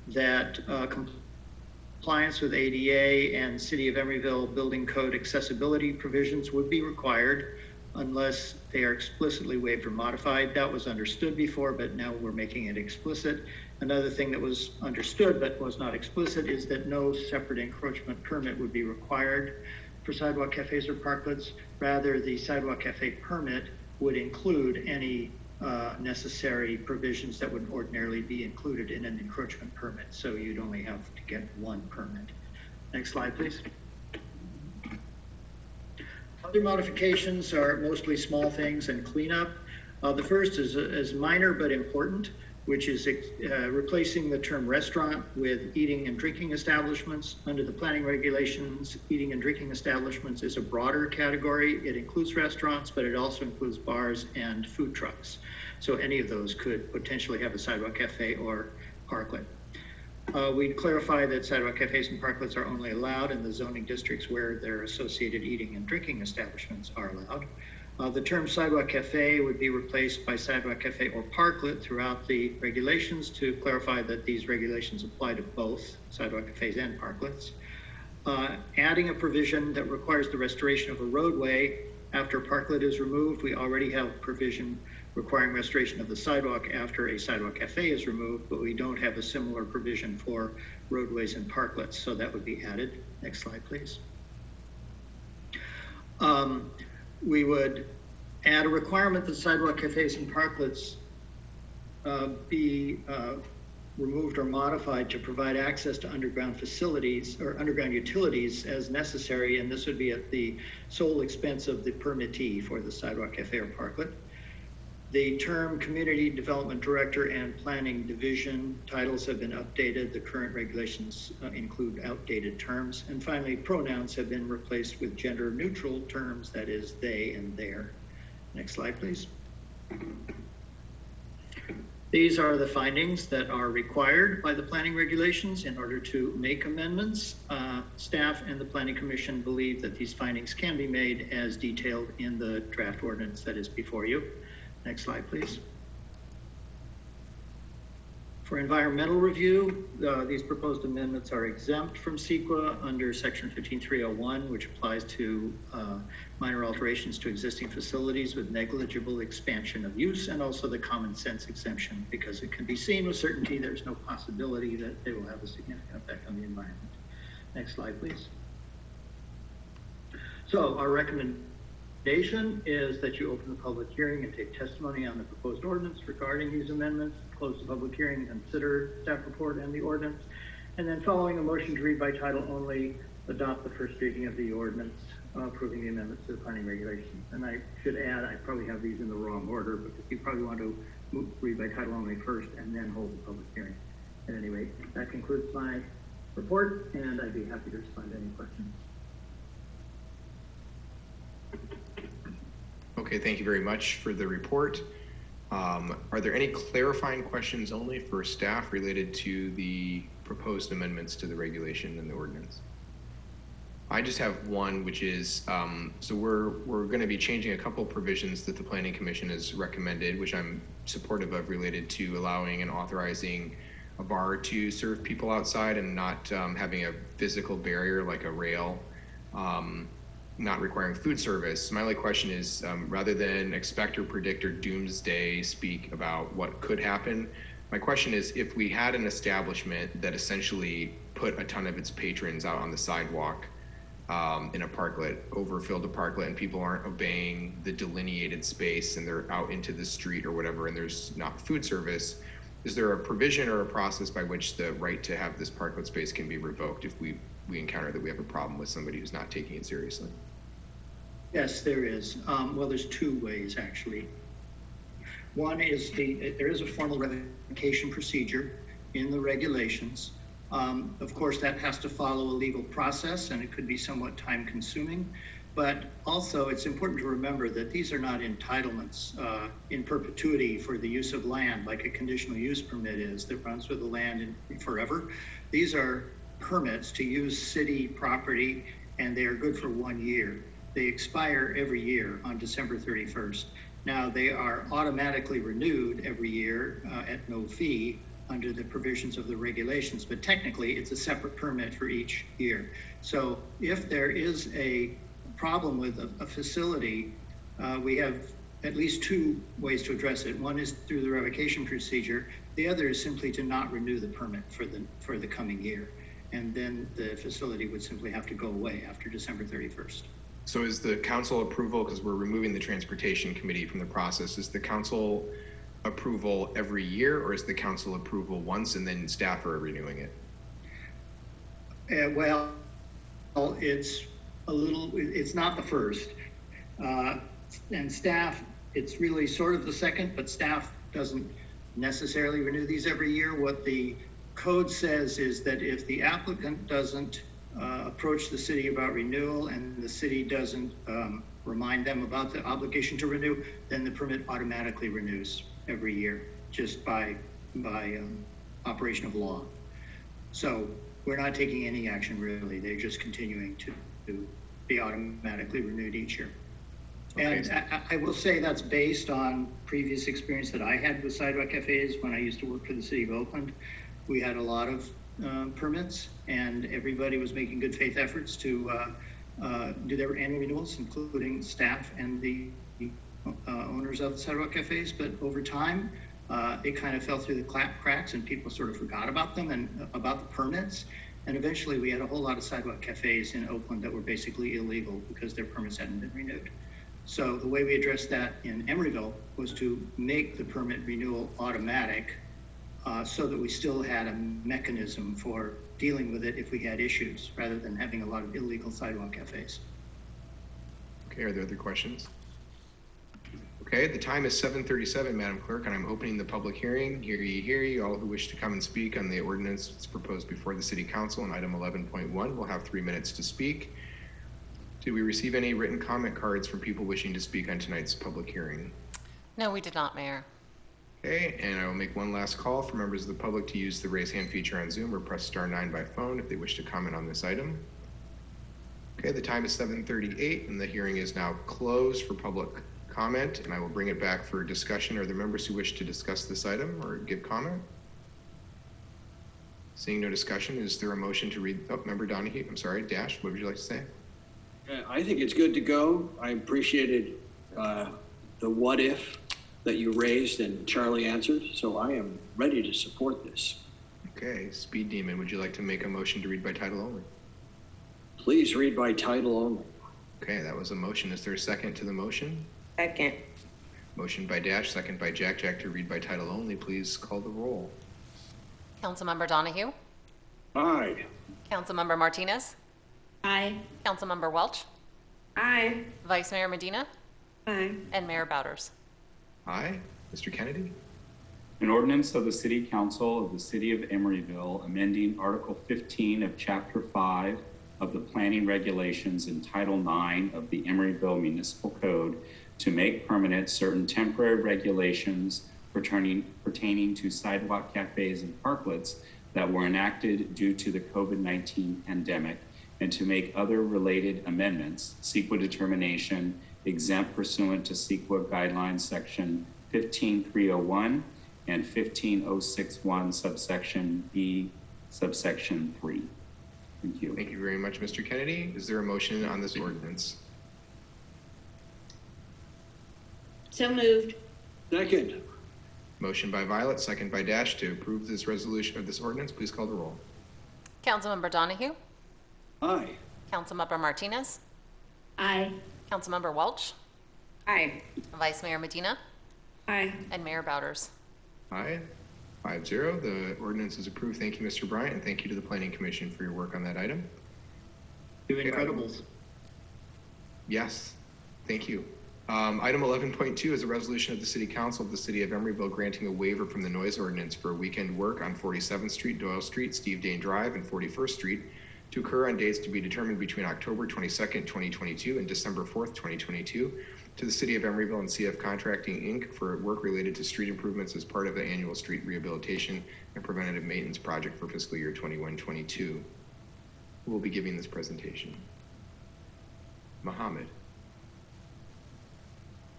that compliance with ADA and City of Emeryville Building Code accessibility provisions would be required unless they are explicitly waived or modified. That was understood before, but now we're making it explicit. Another thing that was understood but was not explicit is that no separate encroachment permit would be required for sidewalk cafes or parklets. Rather, the sidewalk cafe permit would include any necessary provisions that would ordinarily be included in an encroachment permit. So you'd only have to get one permit. Next slide, please. Other modifications are mostly small things and cleanup. The first is minor but important, which is replacing the term restaurant with eating and drinking establishments. Under the planning regulations, eating and drinking establishments is a broader category. It includes restaurants, but it also includes bars and food trucks. So any of those could potentially have a sidewalk cafe or parklet. We clarify that sidewalk cafes and parklets are only allowed in the zoning districts where their associated eating and drinking establishments are allowed. The term sidewalk cafe would be replaced by sidewalk cafe or parklet throughout the regulations to clarify that these regulations apply to both sidewalk cafes and parklets. Adding a provision that requires the restoration of a roadway after a parklet is removed. We already have provision requiring restoration of the sidewalk after a sidewalk cafe is removed, but we don't have a similar provision for roadways and parklets, so that would be added. Next slide, please. We would add a requirement that sidewalk cafes and parklets be removed or modified to provide access to underground facilities or underground utilities as necessary, and this would be at the sole expense of the permittee for the sidewalk cafe or parklet. The term Community Development Director and Planning Division titles have been updated. The current regulations include outdated terms. And finally, pronouns have been replaced with gender neutral terms, that is they and their. Next slide, please. These are the findings that are required by the planning regulations in order to make amendments. Staff and the Planning Commission believe that these findings can be made as detailed in the draft ordinance that is before you. Next slide, please. For environmental review, these proposed amendments are exempt from CEQA under section 15301, which applies to minor alterations to existing facilities with negligible expansion of use, and also the common sense exemption, because it can be seen with certainty there's no possibility that they will have a significant effect on the environment. Next slide, please. So our recommendation is that you open the public hearing and take testimony on the proposed ordinance regarding these amendments, close the public hearing, consider staff report and the ordinance, and then following a motion to read by title only, adopt the first reading of the ordinance approving the amendments to the planning regulations. And I should add, I probably have these in the wrong order, but you probably want to read by title only first and then hold the public hearing. At any rate, that concludes my report, and I'd be happy to respond to any questions. Okay, thank you very much for the report. Are there any clarifying questions only for staff related to the proposed amendments to the regulation and the ordinance? I just have one, which is, so we're going to be changing a couple provisions that the Planning Commission has recommended, which I'm supportive of, related to allowing and authorizing a bar to serve people outside and not having a physical barrier like a rail, not requiring food service. My only question is, rather than expect or predict or doomsday speak about what could happen, my question is, if we had an establishment that essentially put a ton of its patrons out on the sidewalk in a parklet, overfilled a parklet, and people aren't obeying the delineated space and they're out into the street or whatever, and there's not food service, is there a provision or a process by which the right to have this parklet space can be revoked if we encounter that we have a problem with somebody who's not taking it seriously? Yes, there is. Well, there's two ways, actually. One is there is a formal revocation procedure in the regulations. Of course, that has to follow a legal process, and it could be somewhat time consuming. But also, it's important to remember that these are not entitlements in perpetuity for the use of land, like a conditional use permit is that runs with the land forever. These are permits to use city property, and they are good for 1 year. They expire every year on December 31st. Now, they are automatically renewed every year at no fee under the provisions of the regulations, but technically it's a separate permit for each year. So if there is a problem with a facility, we have at least two ways to address it. One is through the revocation procedure. The other is simply to not renew the permit for the coming year. And then the facility would simply have to go away after December 31st. So is the council approval, because we're removing the transportation committee from the process, is the council approval every year, or is the council approval once and then staff are renewing it? Well, it's it's not the first. And staff, it's really sort of the second, but staff doesn't necessarily renew these every year. What the code says is that if the applicant doesn't approach the city about renewal and the city doesn't remind them about the obligation to renew, then the permit automatically renews every year, just by operation of law. So we're not taking any action really. They're just continuing to be automatically renewed each year. Okay. And I will say that's based on previous experience that I had with sidewalk cafes when I used to work for the city of Oakland. We had a lot of permits, and everybody was making good faith efforts to do their annual renewals, including staff and the owners of the sidewalk cafes. But over time, it kind of fell through the cracks, and people sort of forgot about them and about the permits. And eventually, we had a whole lot of sidewalk cafes in Oakland that were basically illegal because their permits hadn't been renewed. So the way we addressed that in Emeryville was to make the permit renewal automatic, so that we still had a mechanism for dealing with it if we had issues, rather than having a lot of illegal sidewalk cafes. Okay, are there other questions? Okay, the time is 7:37, Madam Clerk, and I'm opening the public hearing. Hear ye, all who wish to come and speak on the ordinance that's proposed before the City Council on item 11.1 will have 3 minutes to speak. Did we receive any written comment cards from people wishing to speak on tonight's public hearing? No, we did not, Mayor. Okay, and I will make one last call for members of the public to use the raise hand feature on Zoom or press *9 by phone if they wish to comment on this item. Okay, the time is 7:38 and the hearing is now closed for public comment, and I will bring it back for discussion. Are there members who wish to discuss this item or give comment? Seeing no discussion, is there a motion to read? Oh, Member Donahue, I'm sorry, Dash, what would you like to say? I think it's good to go. I appreciated the what if that you raised and Charlie answered, so I am ready to support this. Okay, Speed Demon, would you like to make a motion to read by title only? Please read by title only. Okay, that was a motion. Is there a second to the motion? Second. Motion by Dash, second by Jack. Jack to read by title only. Please call the roll. Councilmember Donahue? Aye. Councilmember Martinez? Aye. Councilmember Welch? Aye. Vice Mayor Medina? Aye. And Mayor Bowders. Aye. Mr. Kennedy? An ordinance of the City Council of the City of Emeryville amending Article 15 of Chapter 5 of the Planning Regulations in Title 9 of the Emeryville Municipal Code to make permanent certain temporary regulations pertaining to sidewalk cafes and parklets that were enacted due to the COVID-19 pandemic, and to make other related amendments, CEQA determination exempt pursuant to CEQA guidelines section 15301 and 15061 subsection B subsection 3. Thank you. Thank you very much, Mr. Kennedy. Is there a motion on this ordinance? So moved. Second. Motion by Violet, second by Dash to approve this resolution of this ordinance. Please call the roll. Councilmember Donahue? Aye. Councilmember Martinez? Aye. Councilmember Welch? Aye. Vice Mayor Medina? Aye. And Mayor Bowders. Aye. 5-0. The ordinance is approved. Thank you, Mr. Bryant, and thank you to the Planning Commission for your work on that item. Do Incredibles. Yes, thank you. Item 11.2 is a resolution of the City Council of the City of Emeryville granting a waiver from the noise ordinance for weekend work on 47th Street, Doyle Street, Steve Dane Drive, and 41st Street to occur on dates to be determined between October 22nd, 2022 and December 4th, 2022 to the City of Emeryville and CF Contracting, Inc. for work related to street improvements as part of the annual street rehabilitation and preventative maintenance project for fiscal year 21-22. Who will be giving this presentation? Mohammed.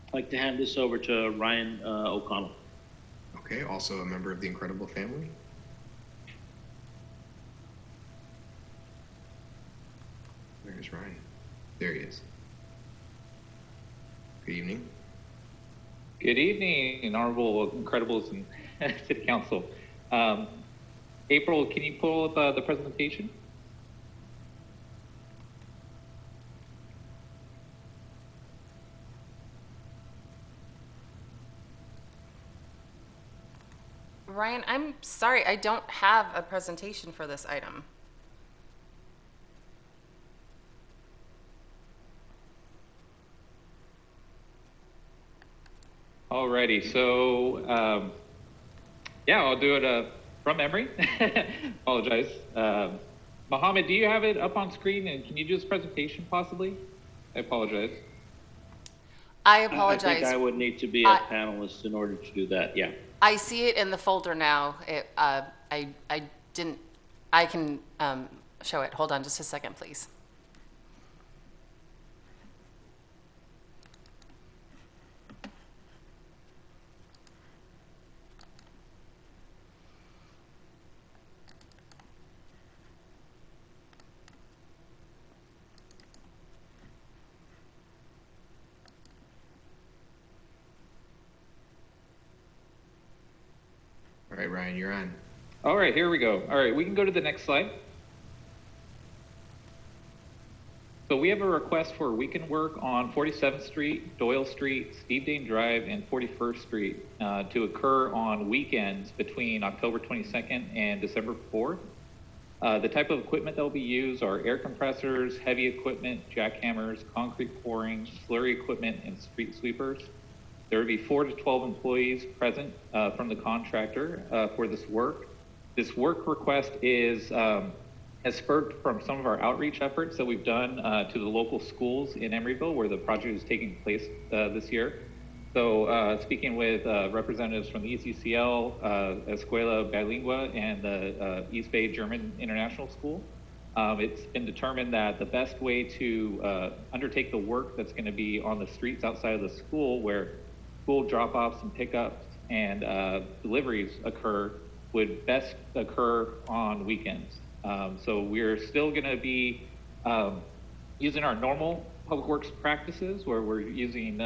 I'd like to hand this over to Ryan O'Connell. Okay, also a member of the Incredible family. Where's Ryan? There he is. Good evening. Good evening, Honorable Incredibles and City Council. April, can you pull up the presentation? Ryan, I'm sorry, I don't have a presentation for this item. Alrighty, so yeah, I'll do it from memory. Apologize. Mohammed, do you have it up on screen, and can you do this presentation possibly? I apologize. I apologize. I think I would need to be a panelist in order to do that, yeah. I see it in the folder now. I didn't, I can show it. Hold on just a second, please. All right, Ryan, you're on. All right, here we go. All right, we can go to the next slide. So we have a request for weekend work on 47th Street, Doyle Street, Steve Dane Drive, and 41st Street to occur on weekends between October 22nd and December 4th. The type of equipment that will be used are air compressors, heavy equipment, jackhammers, concrete pouring, slurry equipment, and street sweepers. There will be 4 to 12 employees present from the contractor for this work. This work request has spurred from some of our outreach efforts that we've done to the local schools in Emeryville where the project is taking place this year. So speaking with representatives from the ECCL, Escuela Bilingüe, and the East Bay German International School, it's been determined that the best way to undertake the work that's going to be on the streets outside of the school where school drop-offs and pickups and deliveries occur would best occur on weekends. So we're still going to be using our normal public works practices where we're using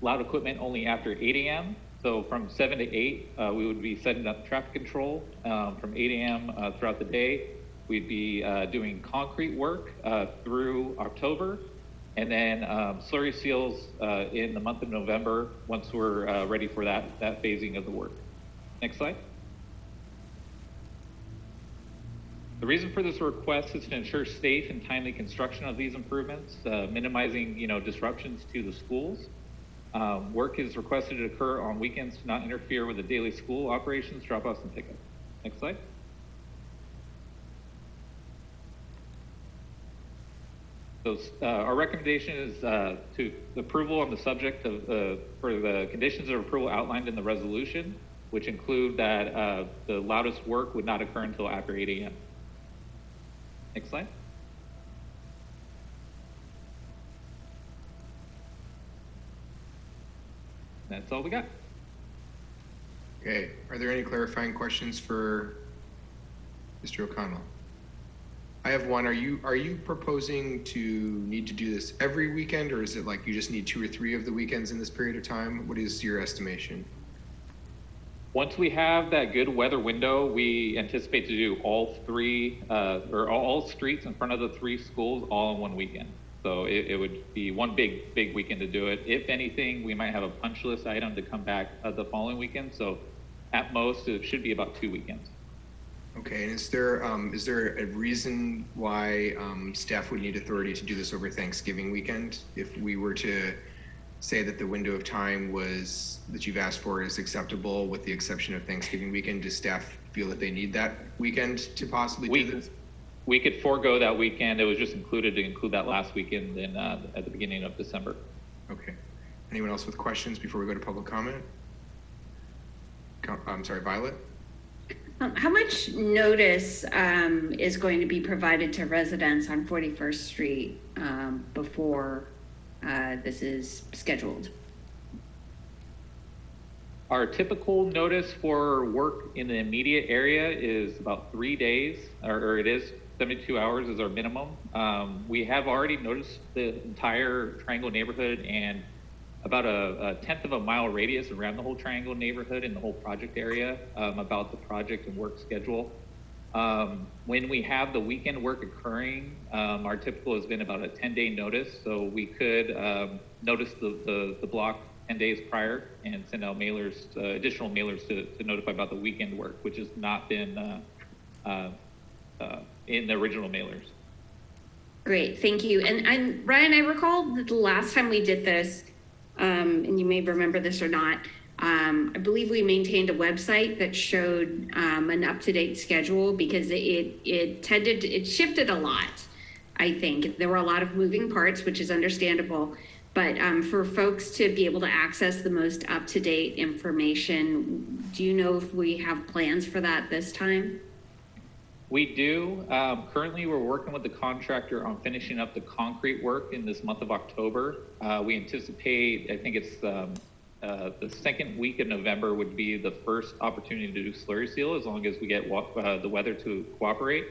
loud equipment only after 8 a.m. So from 7 to 8, we would be setting up traffic control from 8 a.m. Throughout the day. We'd be doing concrete work through October, and then slurry seals in the month of November once we're ready for that phasing of the work. Next slide. The reason for this request is to ensure safe and timely construction of these improvements, minimizing disruptions to the schools. Work is requested to occur on weekends to not interfere with the daily school operations, drop-offs, and pickup. Next slide. So our recommendation is to approval on the subject of for the conditions of approval outlined in the resolution, which include that the loudest work would not occur until after 8 a.m. Next slide. That's all we got. Okay, are there any clarifying questions for Mr. O'Connell? I have one. Are you proposing to need to do this every weekend, or is it like you just need 2 or 3 of the weekends in this period of time? What is your estimation? Once we have that good weather window, we anticipate to do all 3 or all streets in front of the 3 schools all in one weekend. So it would be one big weekend to do it. If anything, we might have a punch list item to come back the following weekend. So at most, it should be about 2 weekends. Okay, and is there a reason why staff would need authority to do this over Thanksgiving weekend? If we were to say that the window of time that you've asked for is acceptable with the exception of Thanksgiving weekend, does staff feel that they need that weekend to possibly do this? We could forego that weekend. It was just included to include that last weekend at the beginning of December. Okay. Anyone else with questions before we go to public comment? I'm sorry, Violet? How much notice is going to be provided to residents on 41st Street before this is scheduled? Our typical notice for work in the immediate area is about 3 days, or it is 72 hours is our minimum. We have already noticed the entire Triangle neighborhood and about a 1/10 of a mile radius around the whole Triangle neighborhood and the whole project area about the project and work schedule. When we have the weekend work occurring, our typical has been about a 10-day notice. So we could notice the block 10 days prior and send out mailers, additional mailers to notify about the weekend work, which has not been in the original mailers. Great, thank you. And Ryan, I recall that the last time we did this, and you may remember this or not, I believe we maintained a website that showed an up-to-date schedule because it shifted a lot. I think there were a lot of moving parts, which is understandable, but for folks to be able to access the most up-to-date information, do you know if we have plans for that this time? We do. Currently, we're working with the contractor on finishing up the concrete work in this month of October. We anticipate, I think it's the second week of November would be the first opportunity to do slurry seal as long as we get the weather to cooperate.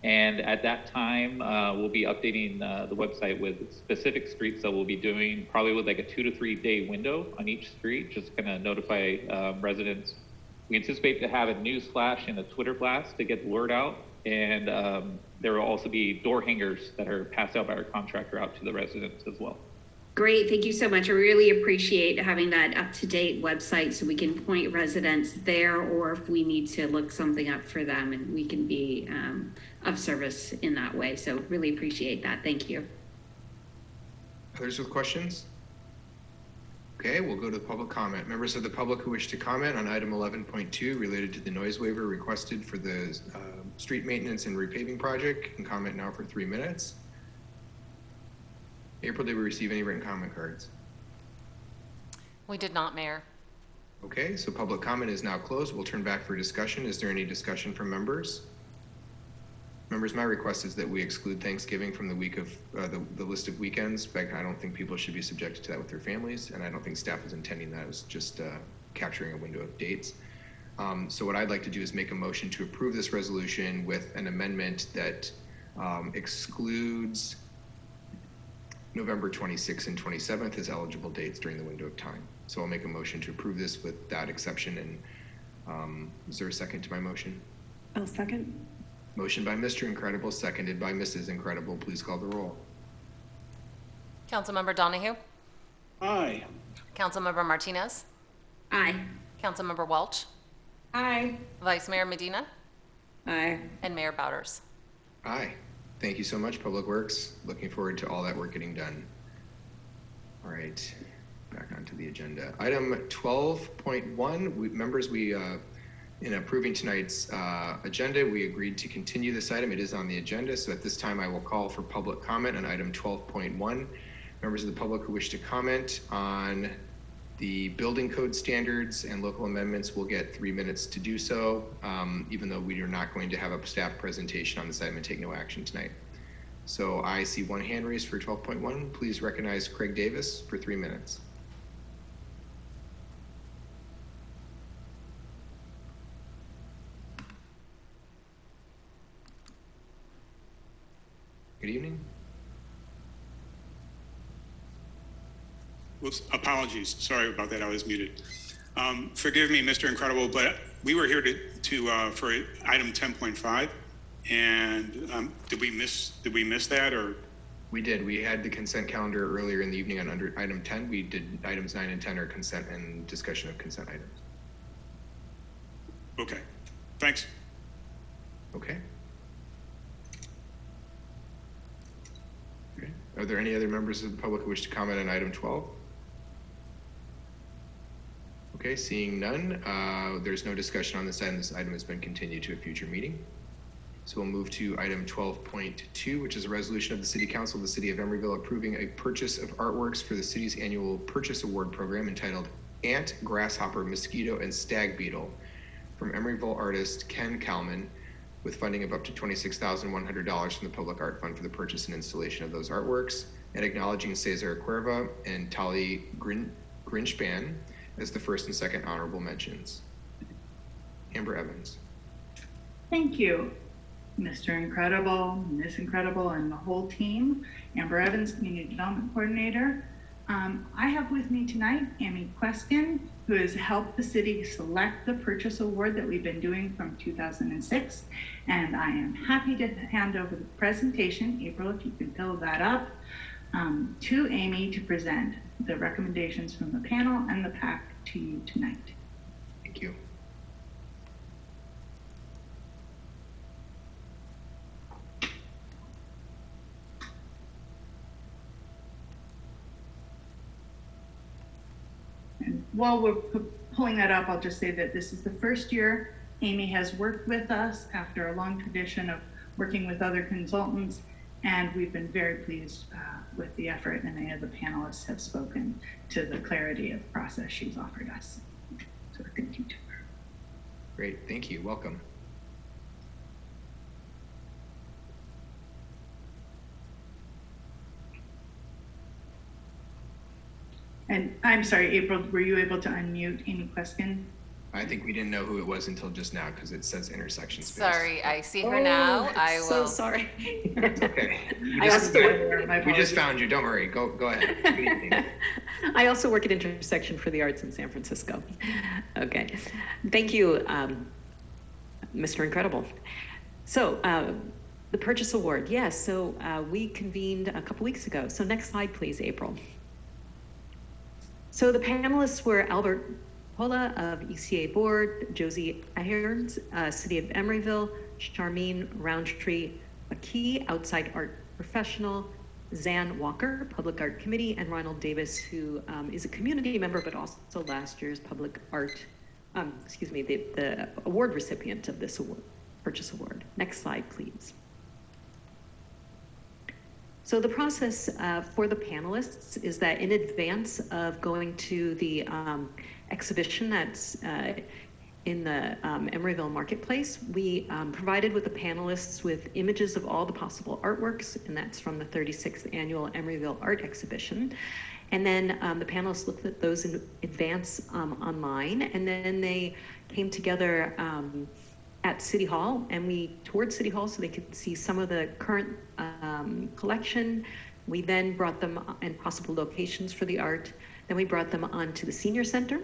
And at that time, we'll be updating the website with specific streets that we'll be doing, probably with like a 2 to 3 day window on each street, just kind of notify residents. We anticipate to have a news flash and a Twitter blast to get the word out. And there will also be door hangers that are passed out by our contractor out to the residents as well. Great, thank you so much. I really appreciate having that up-to-date website so we can point residents there, or if we need to look something up for them and we can be of service in that way. So really appreciate that. Thank you. Others with questions? Okay, we'll go to public comment. Members of the public who wish to comment on item 11.2 related to the noise waiver requested for the street maintenance and repaving project can comment now for 3 minutes. April, did we receive any written comment cards? We did not, Mayor. Okay, so public comment is now closed. We'll turn back for discussion. Is there any discussion from members? Members, my request is that we exclude Thanksgiving from the week of the list of weekends. But I don't think people should be subjected to that with their families, and I don't think staff is intending that. It was just capturing a window of dates. So what I'd like to do is make a motion to approve this resolution with an amendment that excludes November 26th and 27th as eligible dates during the window of time. So I'll make a motion to approve this with that exception. And is there a second to my motion? I'll second. Motion by Mr. Incredible, seconded by Mrs. Incredible. Please call the roll. Councilmember Donahue? Aye. Councilmember Martinez? Aye. Councilmember Welch? Aye. Vice Mayor Medina? Aye. And Mayor Bowders. Aye. Thank you so much, Public Works. Looking forward to all that work getting done. All right, back onto the agenda. Item 12.1, members, in approving tonight's agenda, we agreed to continue this item. It is on the agenda, so at this time I will call for public comment on item 12.1. Members of the public who wish to comment on the building code standards and local amendments will get 3 minutes to do so, even though we are not going to have a staff presentation on this item and take no action tonight. So I see one hand raised for 12.1. Please recognize Craig Davis for 3 minutes. Good evening. Whoops, apologies. Sorry about that. I was muted. Forgive me, Mr. Incredible, but we were here for item 10.5, and did we miss that, or? We did. We had the consent calendar earlier in the evening on under item 10. We did items 9 and 10 are consent and discussion of consent items. Okay. Thanks. Okay. Okay. Are there any other members of the public who wish to comment on item 12? Okay, seeing none, there's no discussion on this item. This item has been continued to a future meeting. So we'll move to item 12.2, which is a resolution of the City Council of the City of Emeryville approving a purchase of artworks for the city's annual purchase award program entitled Ant, Grasshopper, Mosquito, and Stag Beetle from Emeryville artist Ken Kalman, with funding of up to $26,100 from the Public Art Fund for the purchase and installation of those artworks, and acknowledging Cesar Cuerva and Tali Grinchpan as the first and second honorable mentions. Amber Evans. Thank you, Mr. Incredible, Ms. Incredible, and the whole team. Amber Evans, Community Development Coordinator. I have with me tonight Amy Queskin, who has helped the city select the purchase award that we've been doing from 2006. And I am happy to hand over the presentation, April, if you can fill that up, to Amy to present the recommendations from the panel and the PAC to you tonight. Thank you. And while we're pulling that up, I'll just say that this is the first year Amy has worked with us after a long tradition of working with other consultants, and we've been very pleased with the effort, and many of the panelists have spoken to the clarity of the process she's offered us. So thank you to her. Great, thank you, welcome. And I'm sorry, April, were you able to unmute Amy Queskin? I think we didn't know who it was until just now because it says intersection space. Sorry, I see her now. I will. So sorry. It's okay. We just found you. Don't worry. Go ahead. Good evening. I also work at Intersection for the Arts in San Francisco. Okay. Thank you, Mr. Incredible. So the purchase award. Yes. So we convened a couple weeks ago. So next slide, please, April. So the panelists were Albert Pola of ECA Board, Josie Aherns, City of Emeryville, Charmine Roundtree McKee, Outside Art Professional, Zan Walker, Public Art Committee, and Ronald Davis, who is a community member, but also last year's Public Art, the award recipient of this award, purchase award. Next slide, please. So the process for the panelists is that in advance of going to the exhibition that's in the Emeryville Marketplace. We provided with the panelists with images of all the possible artworks, and that's from the 36th Annual Emeryville Art Exhibition. And then the panelists looked at those in advance online, and then they came together at City Hall, and we toured City Hall so they could see some of the current collection. We then brought them and possible locations for the art. Then we brought them onto the Senior Center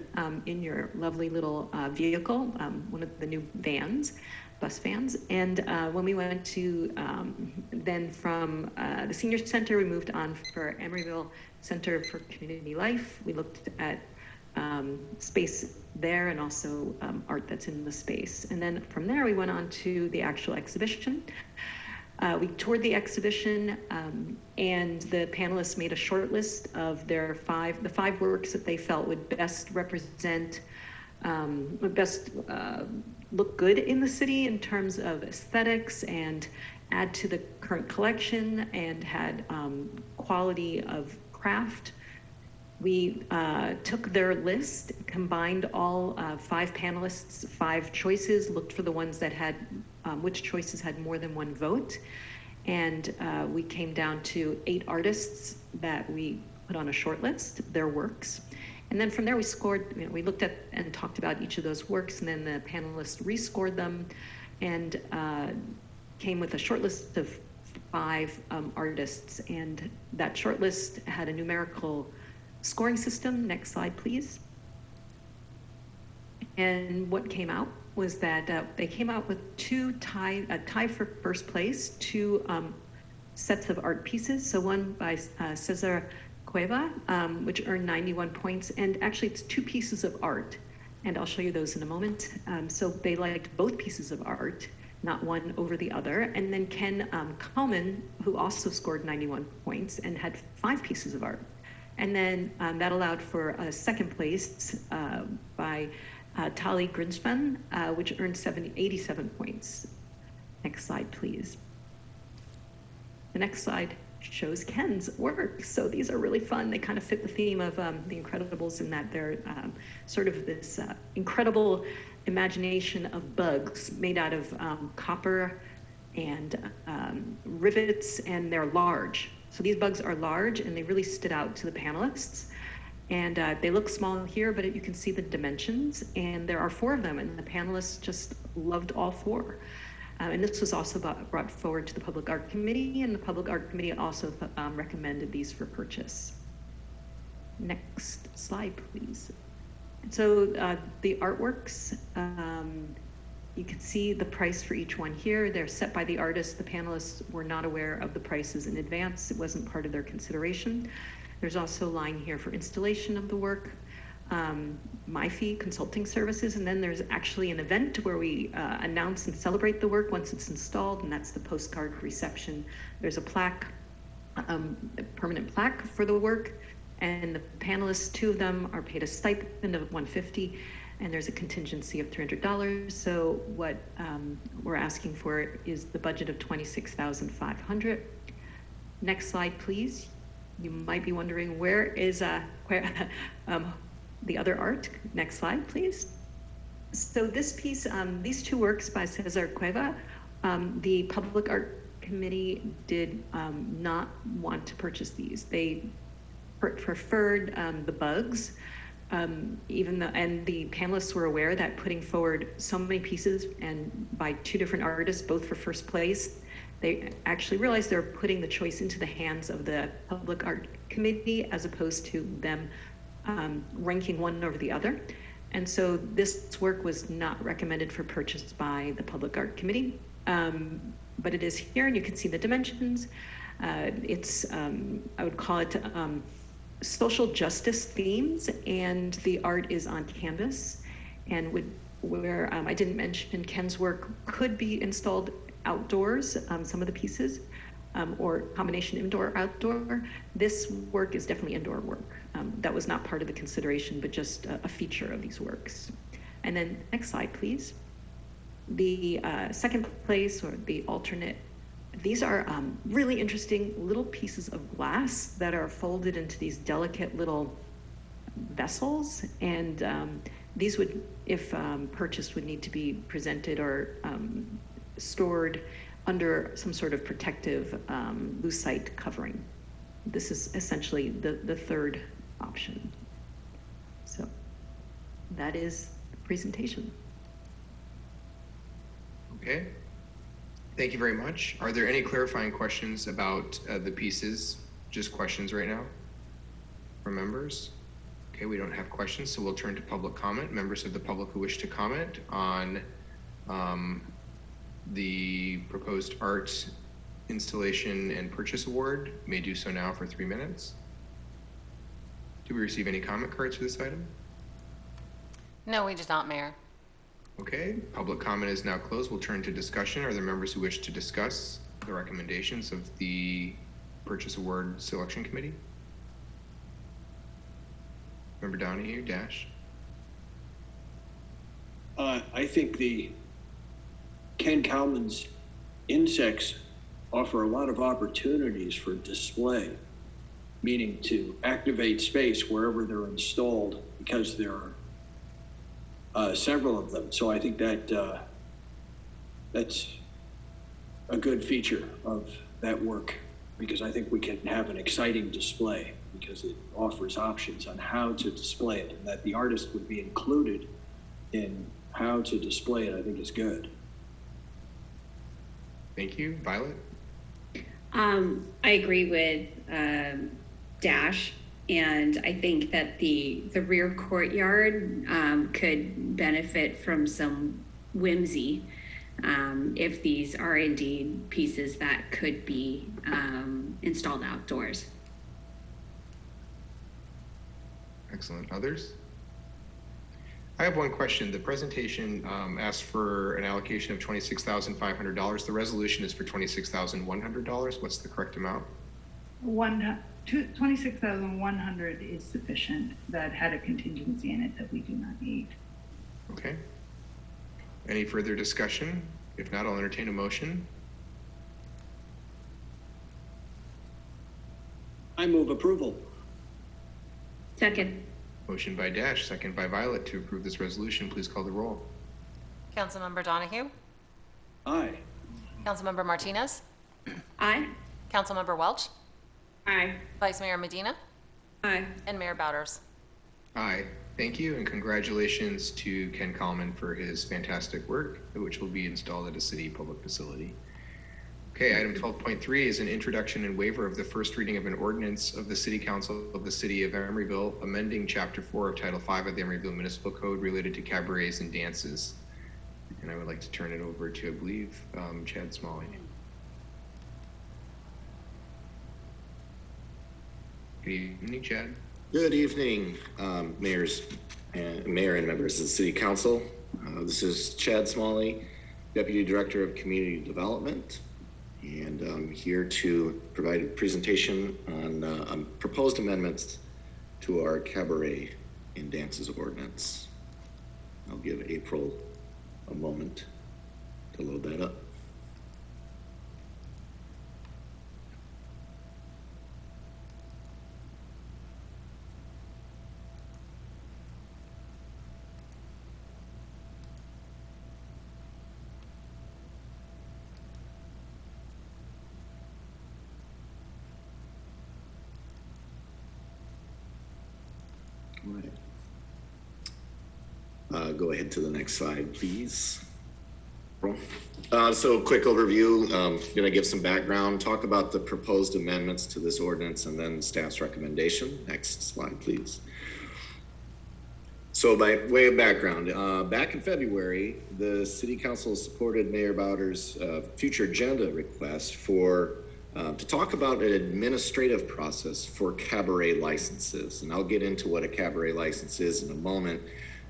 in your lovely little vehicle, one of the new vans, bus vans. And when we went to, then from the Senior Center, we moved on for Emeryville Center for Community Life. We looked at space there and also art that's in the space. And then from there, we went on to the actual exhibition. We toured the exhibition, and the panelists made a short list of the five works that they felt would best represent, look good in the city in terms of aesthetics and add to the current collection and had quality of craft. We took their list, combined all five panelists' five choices, looked for the ones that had, which choices had more than one vote. And we came down to 8 artists that we put on a short list, their works. And then from there we scored, we looked at and talked about each of those works, and then the panelists rescored them and came with a short list of 5 artists. And that short list had a numerical scoring system. Next slide, please. And what came out was that they came out with a tie for first place, 2 sets of art pieces. So one by Cesar Cueva, which earned 91 points. And actually it's 2 pieces of art. And I'll show you those in a moment. So they liked both pieces of art, not one over the other. And then Ken Coleman, who also scored 91 points and had 5 pieces of art. And then that allowed for a second place by Tali Grinspan, which earned 87 points. Next slide, please. The next slide shows Ken's work. So these are really fun. They kind of fit the theme of The Incredibles in that they're sort of this incredible imagination of bugs made out of copper and rivets, and they're large. So these bugs are large, and they really stood out to the panelists. And they look small here, but you can see the dimensions. And there are 4 of them, and the panelists just loved all 4. And this was also brought forward to the Public Art Committee, and the Public Art Committee also recommended these for purchase. Next slide, please. So the artworks, you can see the price for each one here. They're set by the artist. The panelists were not aware of the prices in advance. It wasn't part of their consideration. There's also a line here for installation of the work, my fee, consulting services, and then there's actually an event where we announce and celebrate the work once it's installed, and that's the postcard reception. There's a plaque, a permanent plaque for the work, and the panelists, 2 of them, are paid a stipend of $150, and there's a contingency of $300. So what we're asking for is the budget of $26,500. Next slide, please. You might be wondering, where is the other art? Next slide, please. So this piece, these 2 works by Cesar Cueva, the Public Art Committee did not want to purchase these. They preferred the bugs, even though, and the panelists were aware that putting forward so many pieces and by 2 different artists, both for first place, they actually realized they're putting the choice into the hands of the Public Art Committee as opposed to them ranking one over the other. And so this work was not recommended for purchase by the Public Art Committee, but it is here, and you can see the dimensions. It's, I would call it social justice themes, and the art is on canvas, and where I didn't mention Ken's work could be installed outdoors, some of the pieces, or combination indoor-outdoor. This work is definitely indoor work. That was not part of the consideration, but just a feature of these works. And then next slide, please. The second place, or the alternate, these are really interesting little pieces of glass that are folded into these delicate little vessels, and these would, if purchased, would need to be presented or stored under some sort of protective lucite covering. This is essentially the third option. So that is the presentation. Okay. Thank you very much. Are there any clarifying questions about the pieces? Just questions right now from members? Okay, we don't have questions, so we'll turn to public comment. Members of the public who wish to comment on the proposed art installation and purchase award may do so now for 3 minutes. Did we receive any comment cards for this item? No, we did not, Mayor. Okay, public comment is now closed. We'll turn to discussion. Are there members who wish to discuss the recommendations of the Purchase Award Selection Committee? Member Donahue, Dash. I think the Ken Kalman's insects offer a lot of opportunities for display, meaning to activate space wherever they're installed, because there are several of them. So I think that that's a good feature of that work, because I think we can have an exciting display because it offers options on how to display it, and that the artist would be included in how to display it, I think is good. Thank you. Violet? I agree with Dash, and I think that the rear courtyard could benefit from some whimsy if these are indeed pieces that could be installed outdoors. Excellent. Others? I have one question. The presentation asked for an allocation of $26,500. The resolution is for $26,100. What's the correct amount? 26,100 is sufficient. That had a contingency in it that we do not need. Okay. Any further discussion? If not, I'll entertain a motion. I move approval. Second. Motion by Dash, second by Violet to approve this resolution. Please call the roll. Councilmember Donahue? Aye. Councilmember Martinez? Aye. Councilmember Welch? Aye. Vice Mayor Medina? Aye. And Mayor Bowders. Aye. Thank you, and congratulations to Ken Kallman for his fantastic work, which will be installed at a city public facility. Okay, item 12.3 is an introduction and waiver of the first reading of an ordinance of the City Council of the City of Emeryville, amending Chapter 4 of Title 5 of the Emeryville Municipal Code related to cabarets and dances. And I would like to turn it over to, I believe, Chad Smalley. Good evening, Chad. Good evening, Mayor and members of the City Council. This is Chad Smalley, Deputy Director of Community Development, and I'm here to provide a presentation on proposed amendments to our cabaret and dances ordinance. I'll give April a moment to load that up. Go ahead to the next slide, please. So quick overview, going to give some background, talk about the proposed amendments to this ordinance and then staff's recommendation. Next slide, please. So by way of background, back in February, the City Council supported Mayor Bowders' future agenda request for to talk about an administrative process for cabaret licenses. And I'll get into what a cabaret license is in a moment.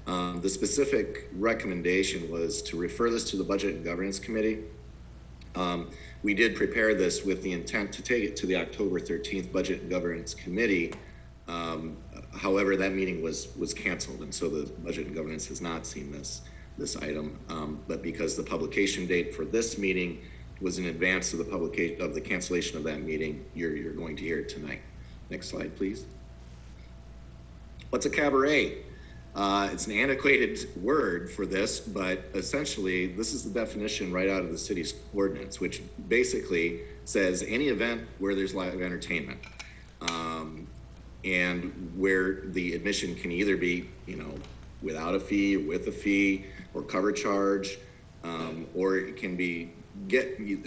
The specific recommendation was to refer this to the Budget and Governance Committee. We did prepare this with the intent to take it to the October 13th Budget and Governance Committee. However, that meeting was canceled, and so the Budget and Governance has not seen this item. But because the publication date for this meeting was in advance of the cancellation of that meeting, you're going to hear it tonight. Next slide, please. What's a cabaret? It's an antiquated word for this, but essentially this is the definition right out of the city's ordinance, which basically says any event where there's live entertainment, and where the admission can either be, without a fee, or with a fee, or cover charge, or it can be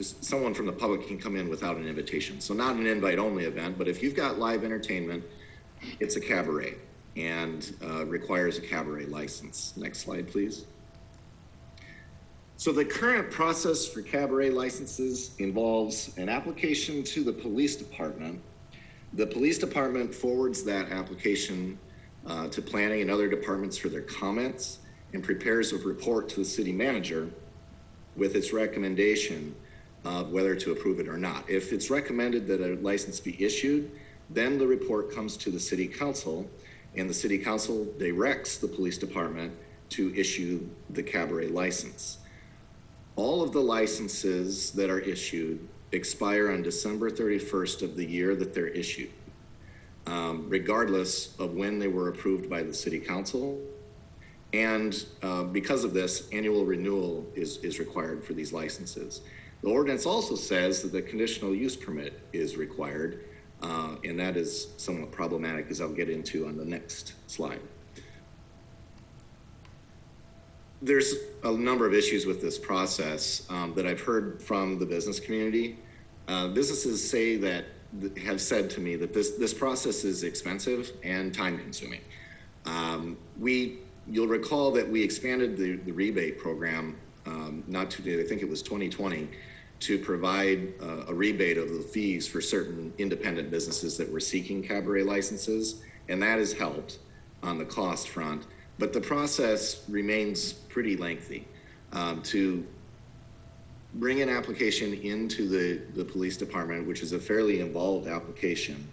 someone from the public can come in without an invitation. So not an invite-only event, but if you've got live entertainment, it's a cabaret and requires a cabaret license. Next slide, please. So the current process for cabaret licenses involves an application to the police department. The police department forwards that application to planning and other departments for their comments and prepares a report to the city manager with its recommendation of whether to approve it or not. If it's recommended that a license be issued, then the report comes to the city council, and the city council directs the police department to issue the cabaret license. All of the licenses that are issued expire on December 31st of the year that they're issued, regardless of when they were approved by the city council. And because of this, annual renewal is required for these licenses. The ordinance also says that the conditional use permit is required, and that is somewhat problematic, as I'll get into on the next slide. There's a number of issues with this process that I've heard from the business community. Businesses have said to me that this process is expensive and time consuming. You'll recall that we expanded the rebate program not too late, I think it was 2020, to provide a rebate of the fees for certain independent businesses that were seeking cabaret licenses, and that has helped on the cost front. But the process remains pretty lengthy. To bring an application into the police department, which is a fairly involved application,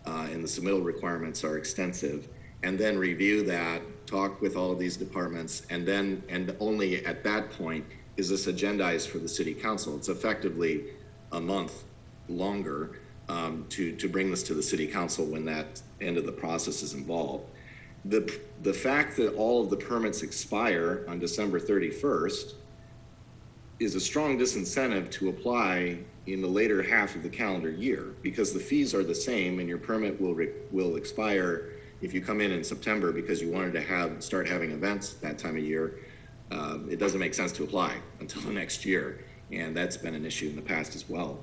and the submittal requirements are extensive, and then review that, talk with all of these departments, and only at that point is this agendized for the city council. It's effectively a month longer to bring this to the city council when that end of the process is involved. The fact that all of the permits expire on December 31st is a strong disincentive to apply in the later half of the calendar year, because the fees are the same and your permit will expire if you come in September because you wanted to start having events that time of year. It doesn't make sense to apply until the next year, and that's been an issue in the past as well.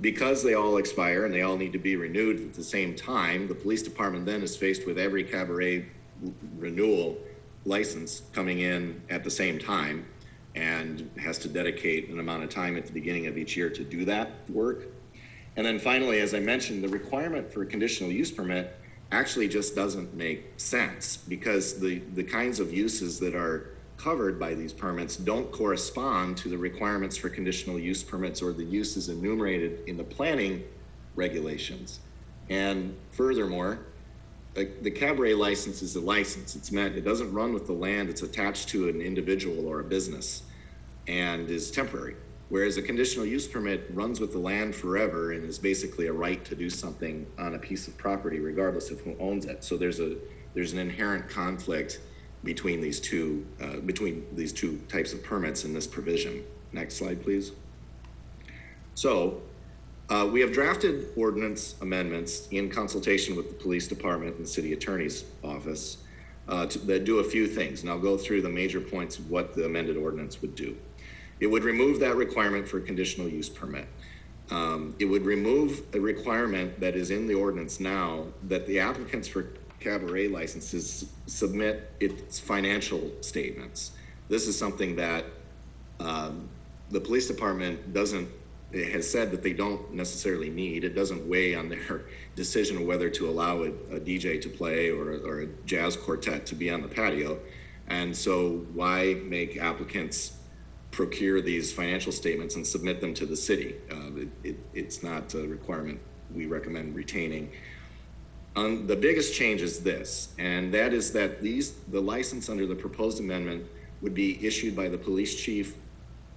Because they all expire and they all need to be renewed at the same time, the police department then is faced with every cabaret renewal license coming in at the same time and has to dedicate an amount of time at the beginning of each year to do that work. And then finally, as I mentioned, the requirement for a conditional use permit actually just doesn't make sense, because the kinds of uses that are covered by these permits don't correspond to the requirements for conditional use permits or the uses enumerated in the planning regulations. And furthermore, the cabaret license is a license. It doesn't run with the land. It's attached to an individual or a business and is temporary. Whereas a conditional use permit runs with the land forever and is basically a right to do something on a piece of property regardless of who owns it. So there's an inherent conflict between these two types of permits in this provision. Next slide, please. So we have drafted ordinance amendments in consultation with the police department and the city attorney's office that do a few things, and I'll go through the major points of what the amended ordinance would do. It would remove that requirement for a conditional use permit. It would remove a requirement that is in the ordinance now that the applicants for cabaret licenses submit its financial statements. This is something that the police department has said that they don't necessarily need. It doesn't weigh on their decision of whether to allow a DJ to play or a jazz quartet to be on the patio. And so why make applicants procure these financial statements and submit them to the city? It's not a requirement we recommend retaining. The biggest change is this, and that is that the license under the proposed amendment would be issued by the police chief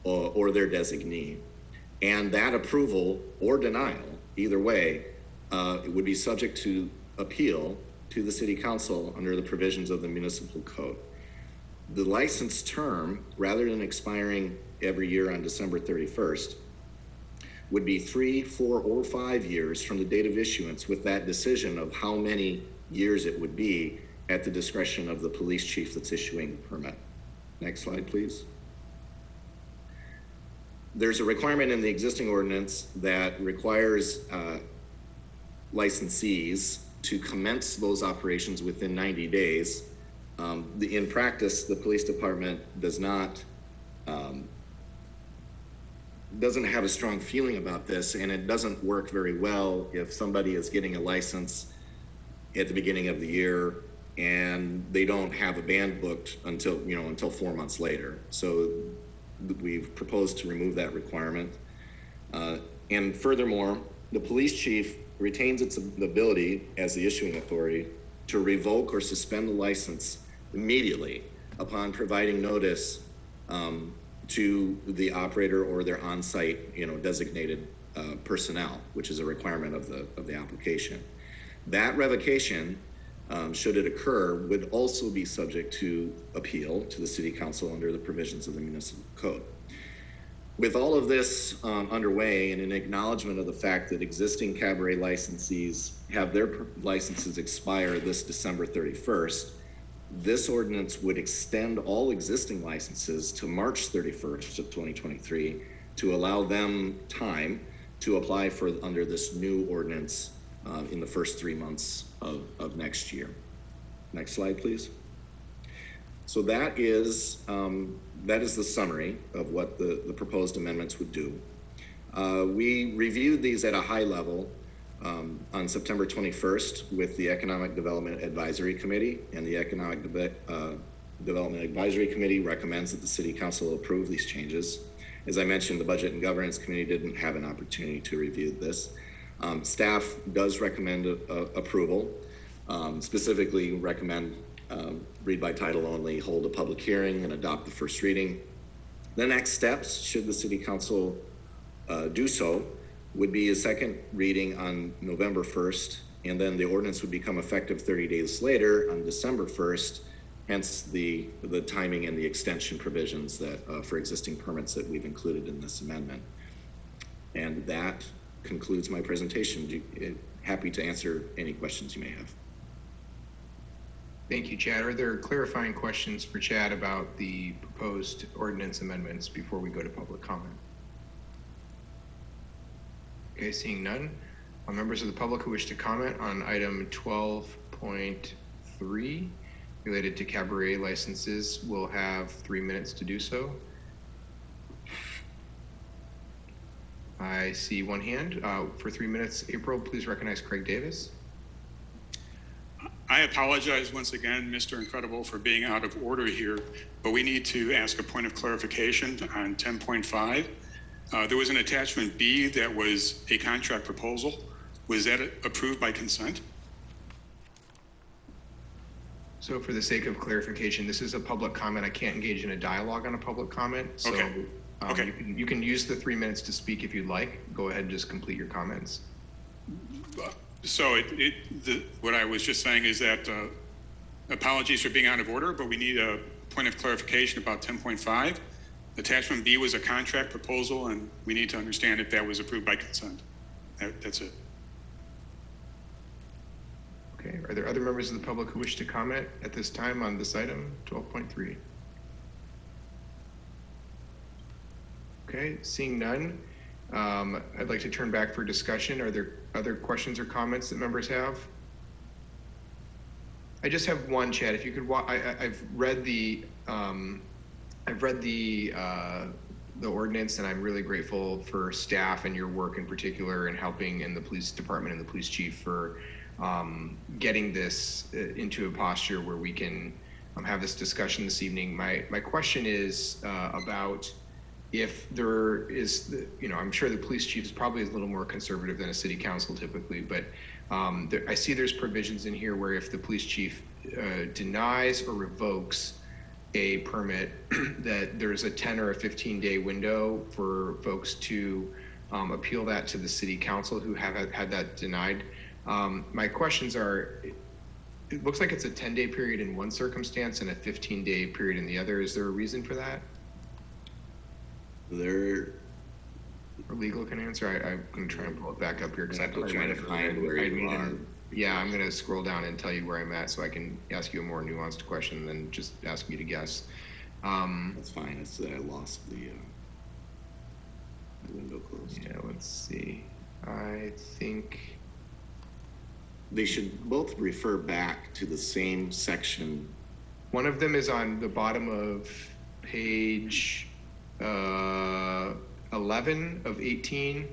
or their designee. And that approval or denial, either way, it would be subject to appeal to the city council under the provisions of the municipal code. The license term, rather than expiring every year on December 31st, would be 3, 4, or 5 years from the date of issuance, with that decision of how many years it would be at the discretion of the police chief that's issuing the permit. Next slide, please. There's a requirement in the existing ordinance that requires licensees to commence those operations within 90 days. In practice, the police department doesn't have a strong feeling about this, and it doesn't work very well if somebody is getting a license at the beginning of the year and they don't have a band booked until 4 months later. So we've proposed to remove that requirement. And furthermore, the police chief retains its ability as the issuing authority to revoke or suspend the license immediately upon providing notice to the operator or their on-site, designated personnel, which is a requirement of the application. That revocation, should it occur, would also be subject to appeal to the city council under the provisions of the municipal code. With all of this underway, and in acknowledgement of the fact that existing cabaret licensees have their licenses expire this December 31st, this ordinance would extend all existing licenses to March 31st of 2023 to allow them time to apply for under this new ordinance in the first 3 months of next year. Next slide, please. So that is the summary of what the proposed amendments would do. We reviewed these at a high level on September 21st with the Economic Development Advisory Committee, and the Economic Development Advisory Committee recommends that the City Council approve these changes. As I mentioned, the Budget and Governance Committee didn't have an opportunity to review this. Staff does recommend approval, specifically recommend read by title only, hold a public hearing, and adopt the first reading. The next steps, should the City Council do so, would be a second reading on November 1st, and then the ordinance would become effective 30 days later on December 1st, hence the timing and the extension provisions that for existing permits that we've included in this amendment. And that concludes my presentation. Happy to answer any questions you may have. Thank you, Chad. Are there clarifying questions for Chad about the proposed ordinance amendments before we go to public comment? Okay, seeing none. Members of the public who wish to comment on item 12.3 related to cabaret licenses will have 3 minutes to do so. I see one hand for 3 minutes. April, please recognize Craig Davis. I apologize once again, Mr. Incredible, for being out of order here, but we need to ask a point of clarification on 10.5. There was an attachment B that was a contract proposal. Was that approved by consent? So for the sake of clarification, this is a public comment. I can't engage in a dialogue on a public comment. So okay. You can use the 3 minutes to speak if you'd like. Go ahead and just complete your comments. So what I was just saying is that apologies for being out of order, but we need a point of clarification about 10.5. Attachment B was a contract proposal, and we need to understand if that was approved by consent. That's it. Okay, are there other members of the public who wish to comment at this time on this item, 12.3? Okay, seeing none, I'd like to turn back for discussion. Are there other questions or comments that members have? I just have one, Chad. If you could, I've read the ordinance, and I'm really grateful for staff and your work in particular in helping in the police department and the police chief for getting this into a posture where we can have this discussion this evening. My question is about if there is, I'm sure the police chief is probably a little more conservative than a city council typically, but I see there's provisions in here where if the police chief denies or revokes a permit, that there's a 10 or a 15-day window for folks to appeal that to the city council who have had that denied. My questions are, it looks like it's a 10-day period in one circumstance and a 15-day period in the other. Is there a reason for that? There, Or legal can answer? I'm going to try and pull it back up here because I'm trying to find where you are. Yeah, I'm going to scroll down and tell you where I'm at so I can ask you a more nuanced question than just ask you to guess. That's fine. It's that I lost the window closed. Yeah, let's see. I think they should both refer back to the same section. One of them is on the bottom of page 11 of 18.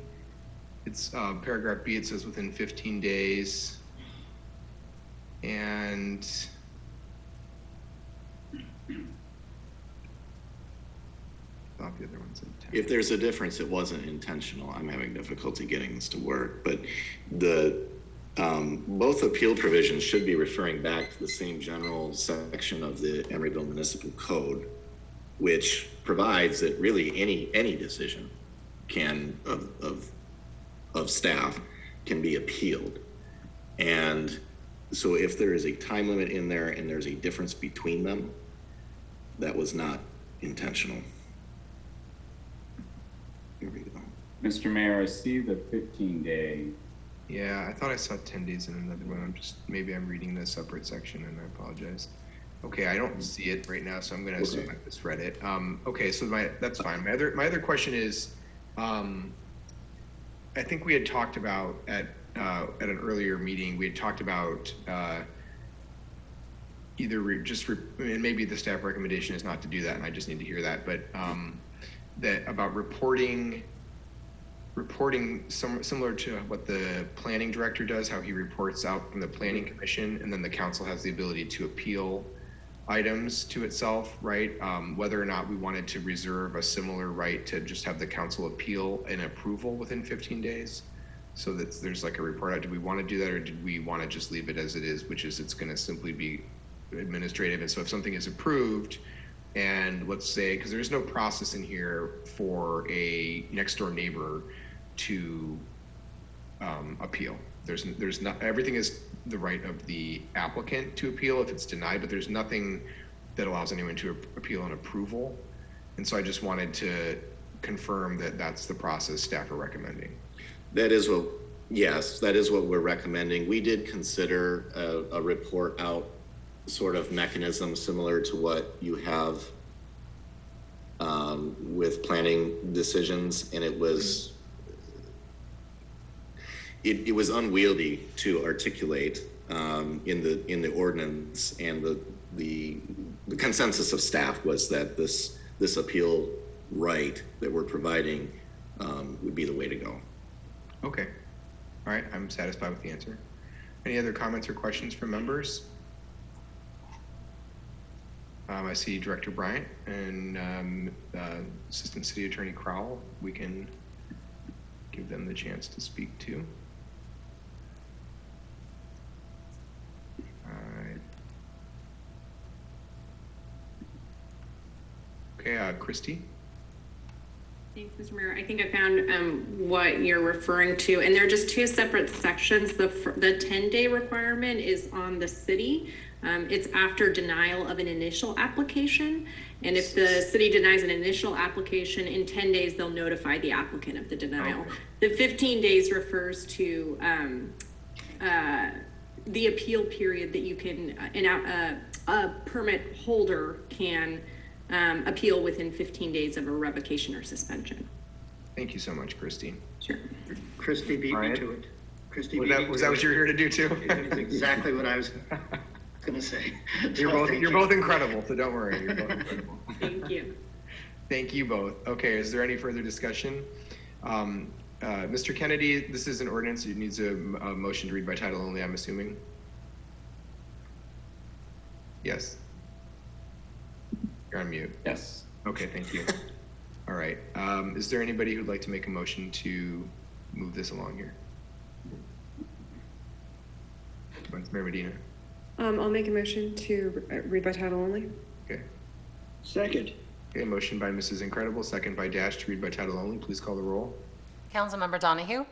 It's paragraph B. It says within 15 days. And I thought the other one said 10. If there's a difference, it wasn't intentional. I'm having difficulty getting this to work, but both appeal provisions should be referring back to the same general section of the Emeryville Municipal Code, which provides that really any decision can of staff can be appealed. And so if there is a time limit in there and there's a difference between them, that was not intentional. Here we go. Mr. Mayor, I see the 15-day. Yeah, I thought I saw 10 days in another one. Maybe I'm reading the separate section and I apologize. Okay, I don't see it right now, so I'm gonna assume I misread it. Okay, so that's fine. My other question is, I think we had talked about at an earlier meeting, we had talked about and maybe the staff recommendation is not to do that, and I just need to hear that, but that about reporting similar to what the planning director does, how he reports out from the planning commission, and then the council has the ability to appeal items to itself, right? Whether or not we wanted to reserve a similar right to just have the council appeal an approval within 15 days, so that there's like a report out. Do we want to do that, or did we want to just leave it as it is, which is it's going to simply be administrative? And so if something is approved, and let's say, because there's no process in here for a next door neighbor to appeal. There's not, everything is the right of the applicant to appeal if it's denied, but there's nothing that allows anyone to appeal an approval. And so I just wanted to confirm that that's the process staff are recommending. Yes, that is what we're recommending. We did consider a report out sort of mechanism similar to what you have with planning decisions, and it was unwieldy to articulate in the ordinance, and the consensus of staff was that this appeal right that we're providing would be the way to go. Okay. All right, I'm satisfied with the answer. Any other comments or questions from members? I see Director Bryant and Assistant City Attorney Crowell. We can give them the chance to speak too. All right. Okay, Christy. Thanks, Mr. Mayor. I think I found what you're referring to, and they're just two separate sections. The 10-day requirement is on the city. It's after denial of an initial application. And if the city denies an initial application, in 10 days, they'll notify the applicant of the denial. Okay. The 15 days refers to the appeal period that you can, a permit holder can appeal within 15 days of a revocation or suspension. Thank you so much, Christy. Sure. Christy beat me to it. Christy was that what you were here to do too? That's exactly what I was going to say. You're both incredible, so don't worry. You're both incredible. Thank you. Thank you both. Okay, is there any further discussion? Mr. Kennedy, this is an ordinance. It needs a motion to read by title only, I'm assuming. Yes. You're on mute. Yes. Okay, thank you. All right. Is there anybody who'd like to make a motion to move this along here? Mayor Medina. I'll make a motion to read by title only. Okay. Second. Okay, motion by Mrs. Incredible, second by Dash to read by title only. Please call the roll. Councilmember Donahue?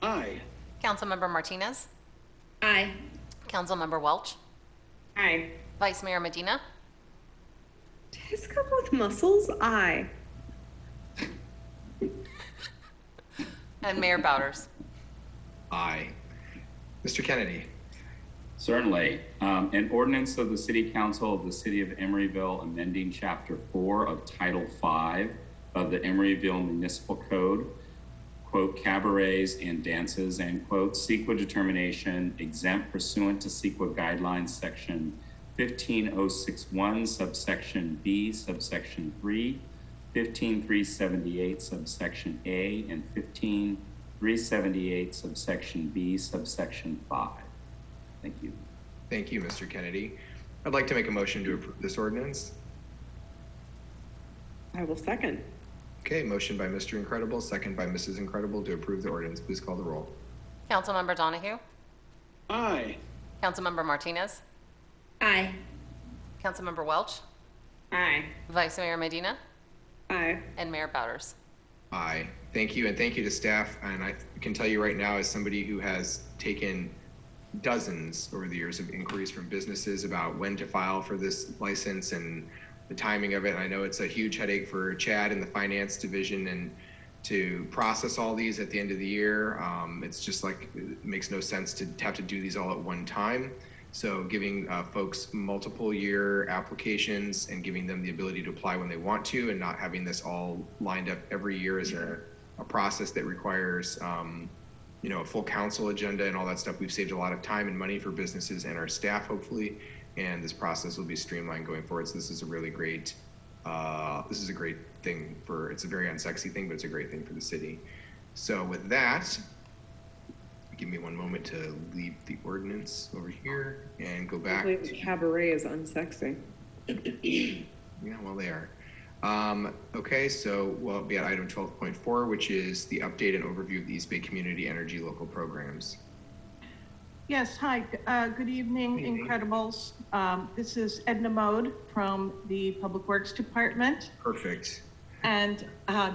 Aye. Councilmember Martinez? Aye. Councilmember Welch? Aye. Vice Mayor Medina, Does come with muscles? Aye. and Mayor Bowders. Aye. Mr. Kennedy. Certainly. An ordinance of the City Council of the City of Emeryville amending Chapter 4 of Title 5 of the Emeryville Municipal Code, quote, cabarets and dances, end quote, CEQA determination exempt pursuant to CEQA guidelines section 15061 subsection B subsection 3, 15378 subsection A, and 15378 subsection B subsection 5. Thank you. Thank you, Mr. Kennedy. I'd like to make a motion to approve this ordinance. I will second. Okay, motion by Mr. Incredible, second by Mrs. Incredible to approve the ordinance. Please call the roll. Councilmember Donahue, Aye. Councilmember Martinez, Aye. Councilmember Welch, Aye. Vice Mayor Medina, Aye. and Mayor Bowders. Aye. Thank you, and thank you to staff. And I can tell you right now, as somebody who has taken dozens over the years of inquiries from businesses about when to file for this license and the timing of it. I know it's a huge headache for Chad and the finance division, and to process all these at the end of the year, it's just like, it makes no sense to have to do these all at one time. So giving folks multiple year applications and giving them the ability to apply when they want to, and not having this all lined up every year is a process that requires a full council agenda and all that stuff. We've saved a lot of time and money for businesses and our staff, hopefully, and this process will be streamlined going forward. So this is a really great, thing it's a very unsexy thing, but it's a great thing for the city. So with that, give me one moment to leave the ordinance over here and go back. I believe cabaret is unsexy. Yeah, well, they are. Okay, so we'll be at item 12.4, which is the update and overview of the East Bay Community Energy local programs. Yes, hi, good evening, Incredibles. This is Edna Mode from the Public Works Department. Perfect. And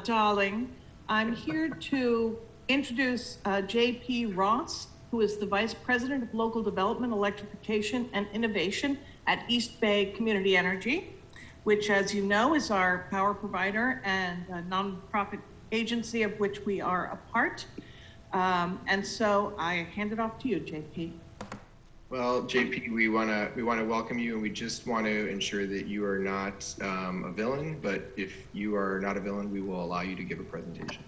Darling, I'm here to introduce JP Ross, who is the Vice President of Local Development, Electrification, and Innovation at East Bay Community Energy, which, as you know, is our power provider and a nonprofit agency of which we are a part. And so I hand it off to you, JP. Well, JP, we want to welcome you, and we just want to ensure that you are not a villain. But if you are not a villain, we will allow you to give a presentation.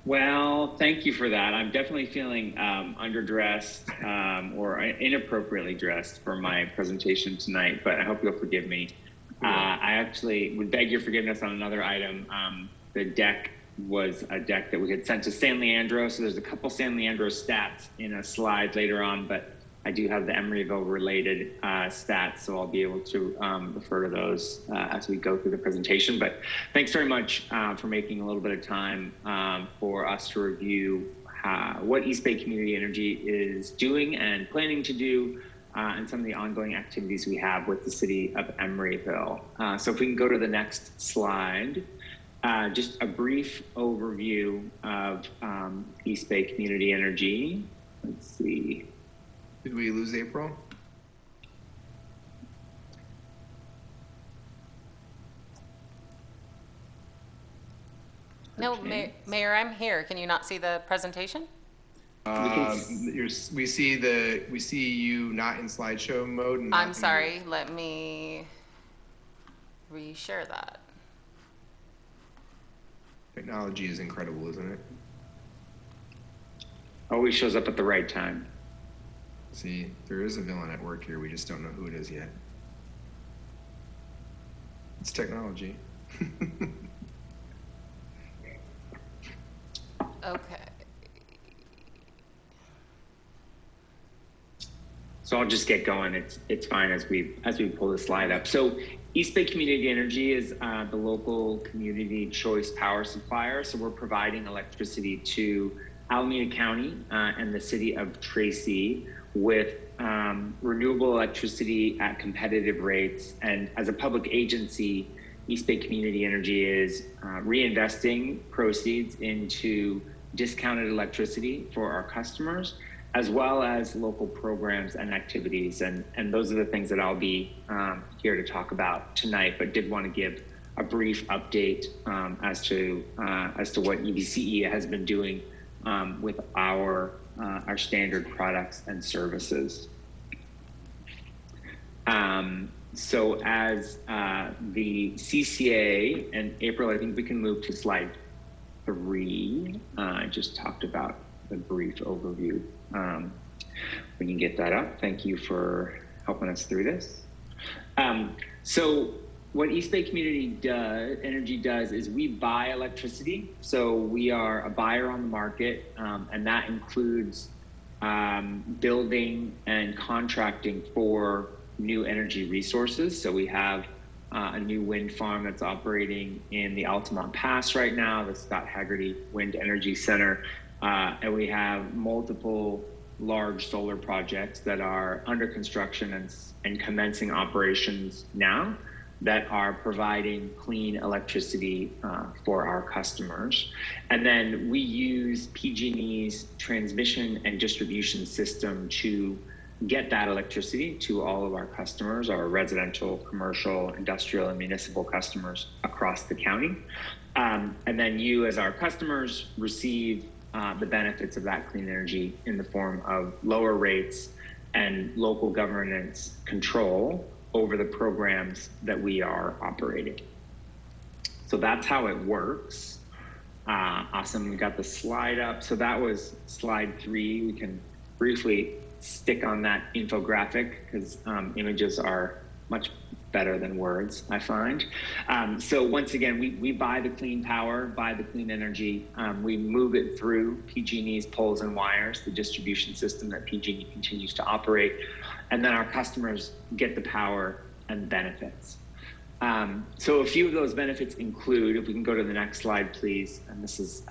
Well, thank you for that. I'm definitely feeling underdressed or inappropriately dressed for my presentation tonight, but I hope you'll forgive me. I actually would beg your forgiveness on another item. The deck was a deck that we had sent to San Leandro, so there's a couple San Leandro stats in a slide later on, but I do have the Emeryville related stats, so I'll be able to refer to those as we go through the presentation. But thanks very much for making a little bit of time for us to review what East Bay Community Energy is doing and planning to do, and some of the ongoing activities we have with the city of Emeryville. So if we can go to the next slide. Just a brief overview of East Bay Community Energy. Let's see. Did we lose April? No, Mayor, I'm here. Can you not see the presentation? We see you not in slideshow mode. And I'm sorry. Let me reshare that. Technology is incredible, isn't it? Always shows up at the right time. See, there is a villain at work here. We just don't know who it is yet. It's technology. Okay. So I'll just get going. It's fine as we pull the slide up. So East Bay Community Energy is the local community choice power supplier. So we're providing electricity to Alameda County and the city of Tracy with renewable electricity at competitive rates. And as a public agency, East Bay Community Energy is reinvesting proceeds into discounted electricity for our customers, as well as local programs and activities. And those are the things that I'll be here to talk about tonight, but did want to give a brief update as to what EBCE has been doing with our standard products and services. So as the CCA and April, I think we can move to slide 3. I just talked about the brief overview. We can get that up. Thank you for helping us through this. So what East Bay Community Energy does is we buy electricity. So we are a buyer on the market, and that includes building and contracting for new energy resources. So we have a new wind farm that's operating in the Altamont Pass right now, the Scott Haggerty Wind Energy Center. And we have multiple large solar projects that are under construction and commencing operations now that are providing clean electricity for our customers. And then we use PG&E's transmission and distribution system to get that electricity to all of our customers, our residential, commercial, industrial, and municipal customers across the county. And then you, as our customers, receive the benefits of that clean energy in the form of lower rates and local governance control over the programs that we are operating. So that's how it works. Awesome, we got the slide up. So that was slide 3. We can briefly stick on that infographic because images are much better than words, I find. So once again, we buy the clean power, buy the clean energy. We move it through PG&E's poles and wires, the distribution system that PG&E continues to operate. And then our customers get the power and benefits. So a few of those benefits include, if we can go to the next slide, please. And this is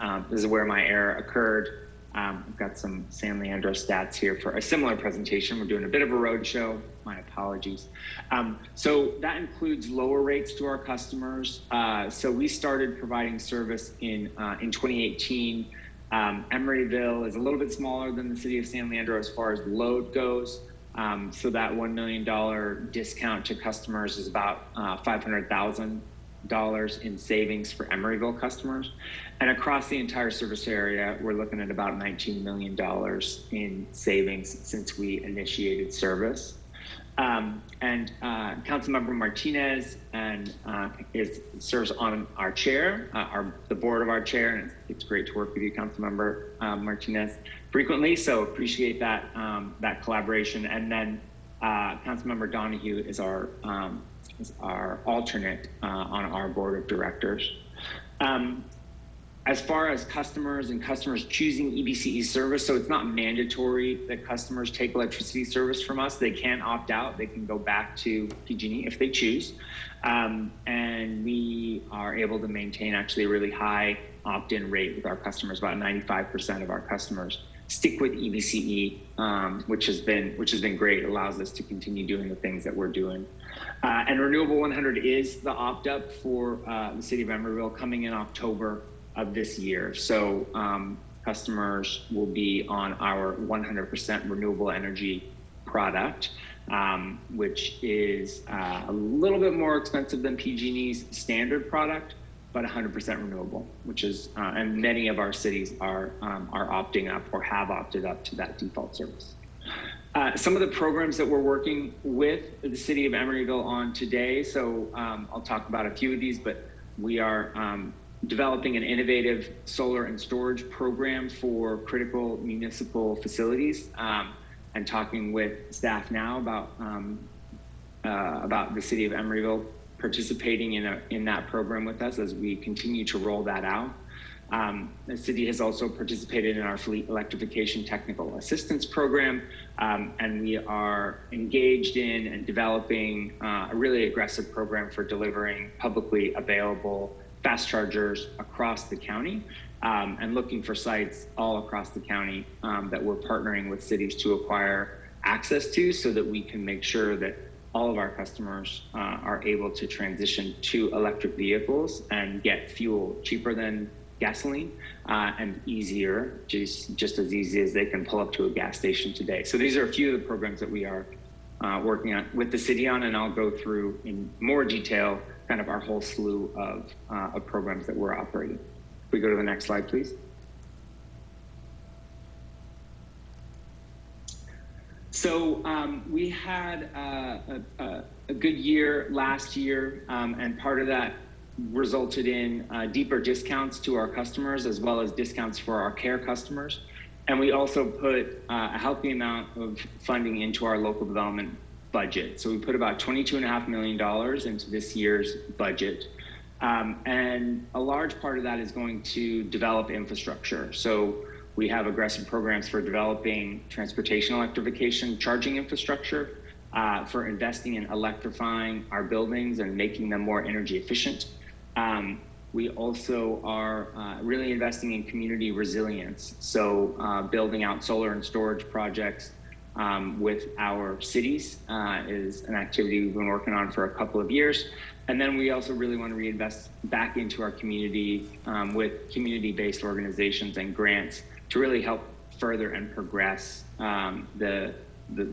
where my error occurred. I've got some San Leandro stats here for a similar presentation. We're doing a bit of a roadshow. My apologies. So that includes lower rates to our customers. So we started providing service in 2018. Emeryville is a little bit smaller than the city of San Leandro as far as load goes. So that $1 million discount to customers is about $500,000 in savings for Emeryville customers. And across the entire service area, we're looking at about $19 million in savings since we initiated service. And Councilmember Martinez serves on our chair, the board of our chair, and it's great to work with you, Councilmember Martinez, frequently. So appreciate that that collaboration. And then Councilmember Donahue is our alternate on our board of directors. As far as customers and customers choosing EBCE service, so it's not mandatory that customers take electricity service from us. They can opt out. They can go back to PG&E if they choose. And we are able to maintain actually a really high opt-in rate with our customers. About 95% of our customers stick with EBCE, which has been great. It allows us to continue doing the things that we're doing. And Renewable 100 is the opt-up for the city of Emeryville coming in October of this year. So customers will be on our 100% renewable energy product, which is a little bit more expensive than PG&E's standard product, but 100% renewable, which is, and many of our cities are opting up or have opted up to that default service. Some of the programs that we're working with the city of Emeryville on today, so I'll talk about a few of these, but we are developing an innovative solar and storage program for critical municipal facilities, and talking with staff now about the city of Emeryville participating in that program with us as we continue to roll that out. The city has also participated in our fleet electrification technical assistance program, and we are engaged in and developing a really aggressive program for delivering publicly available fast chargers across the county, and looking for sites all across the county that we're partnering with cities to acquire access to, so that we can make sure that all of our customers are able to transition to electric vehicles and get fuel cheaper than gasoline and easier, just as easy as they can pull up to a gas station today. So these are a few of the programs that we are working on with the city on, and I'll go through in more detail kind of our whole slew of programs that we're operating. If we go to the next slide, please. So we had a good year last year, and part of that resulted in deeper discounts to our customers as well as discounts for our care customers. And we also put a healthy amount of funding into our local development budget. So we put about $22.5 million into this year's budget. And a large part of that is going to develop infrastructure. So we have aggressive programs for developing transportation electrification, charging infrastructure, for investing in electrifying our buildings and making them more energy efficient. We also are really investing in community resilience. So building out solar and storage projects with our cities is an activity we've been working on for a couple of years. And then we also really want to reinvest back into our community with community-based organizations and grants to really help further and progress the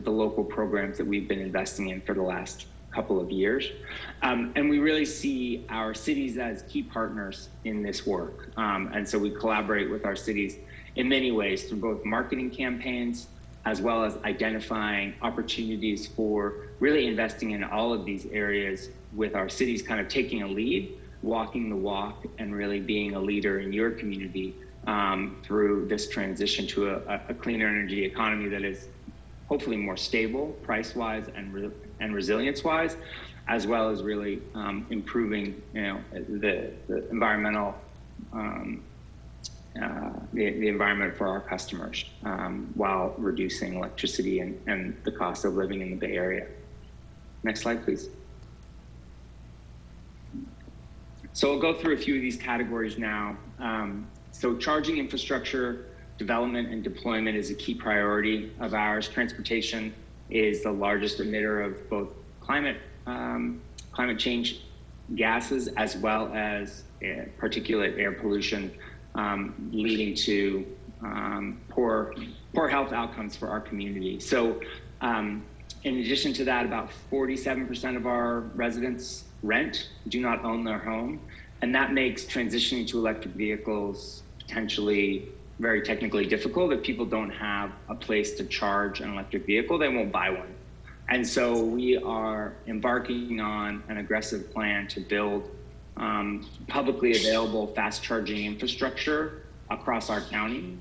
local programs that we've been investing in for the last couple of years. And we really see our cities as key partners in this work. And so we collaborate with our cities in many ways through both marketing campaigns as well as identifying opportunities for really investing in all of these areas, with our cities kind of taking a lead, walking the walk, and really being a leader in your community through this transition to a cleaner energy economy that is hopefully more stable price-wise and resilience-wise, as well as really improving, the environmental, the environment for our customers while reducing electricity and the cost of living in the Bay Area. Next slide, please. So I'll go through a few of these categories now. So charging infrastructure development and deployment is a key priority of ours. Transportation is the largest emitter of both climate change gases as well as particulate air pollution, leading to poor health outcomes for our community. So in addition to that, about 47% of our residents rent, do not own their home. And that makes transitioning to electric vehicles potentially very technically difficult. If people don't have a place to charge an electric vehicle, they won't buy one. And so we are embarking on an aggressive plan to build publicly available fast charging infrastructure across our county.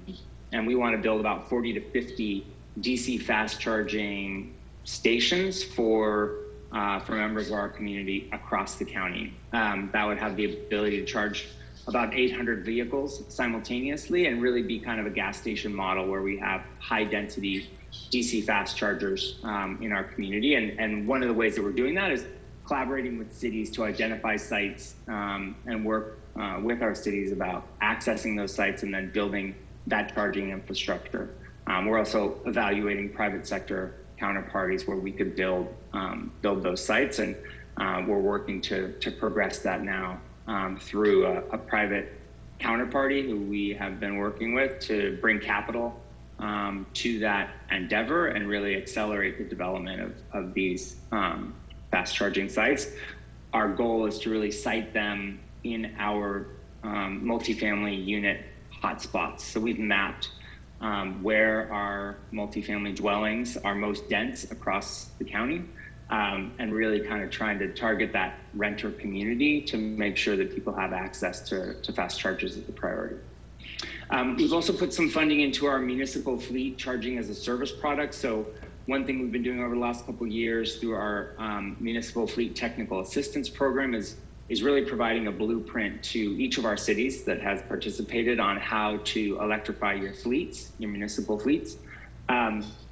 And we want to build about 40 to 50 DC fast charging stations for members of our community across the county. That would have the ability to charge about 800 vehicles simultaneously and really be kind of a gas station model where we have high density DC fast chargers in our community. And one of the ways that we're doing that is collaborating with cities to identify sites and work with our cities about accessing those sites and then building that charging infrastructure. We're also evaluating private sector counterparties where we could build those sites, and we're working to progress that now through a private counterparty who we have been working with to bring capital to that endeavor and really accelerate the development of these fast charging sites. Our goal is to really site them in our multifamily unit hotspots. So we've mapped where our multifamily dwellings are most dense across the county, and really kind of trying to target that renter community to make sure that people have access to fast chargers as a priority. We've also put some funding into our municipal fleet charging as a service product. So one thing we've been doing over the last couple of years through our municipal fleet technical assistance program is really providing a blueprint to each of our cities that has participated on how to electrify your fleets, your municipal fleets.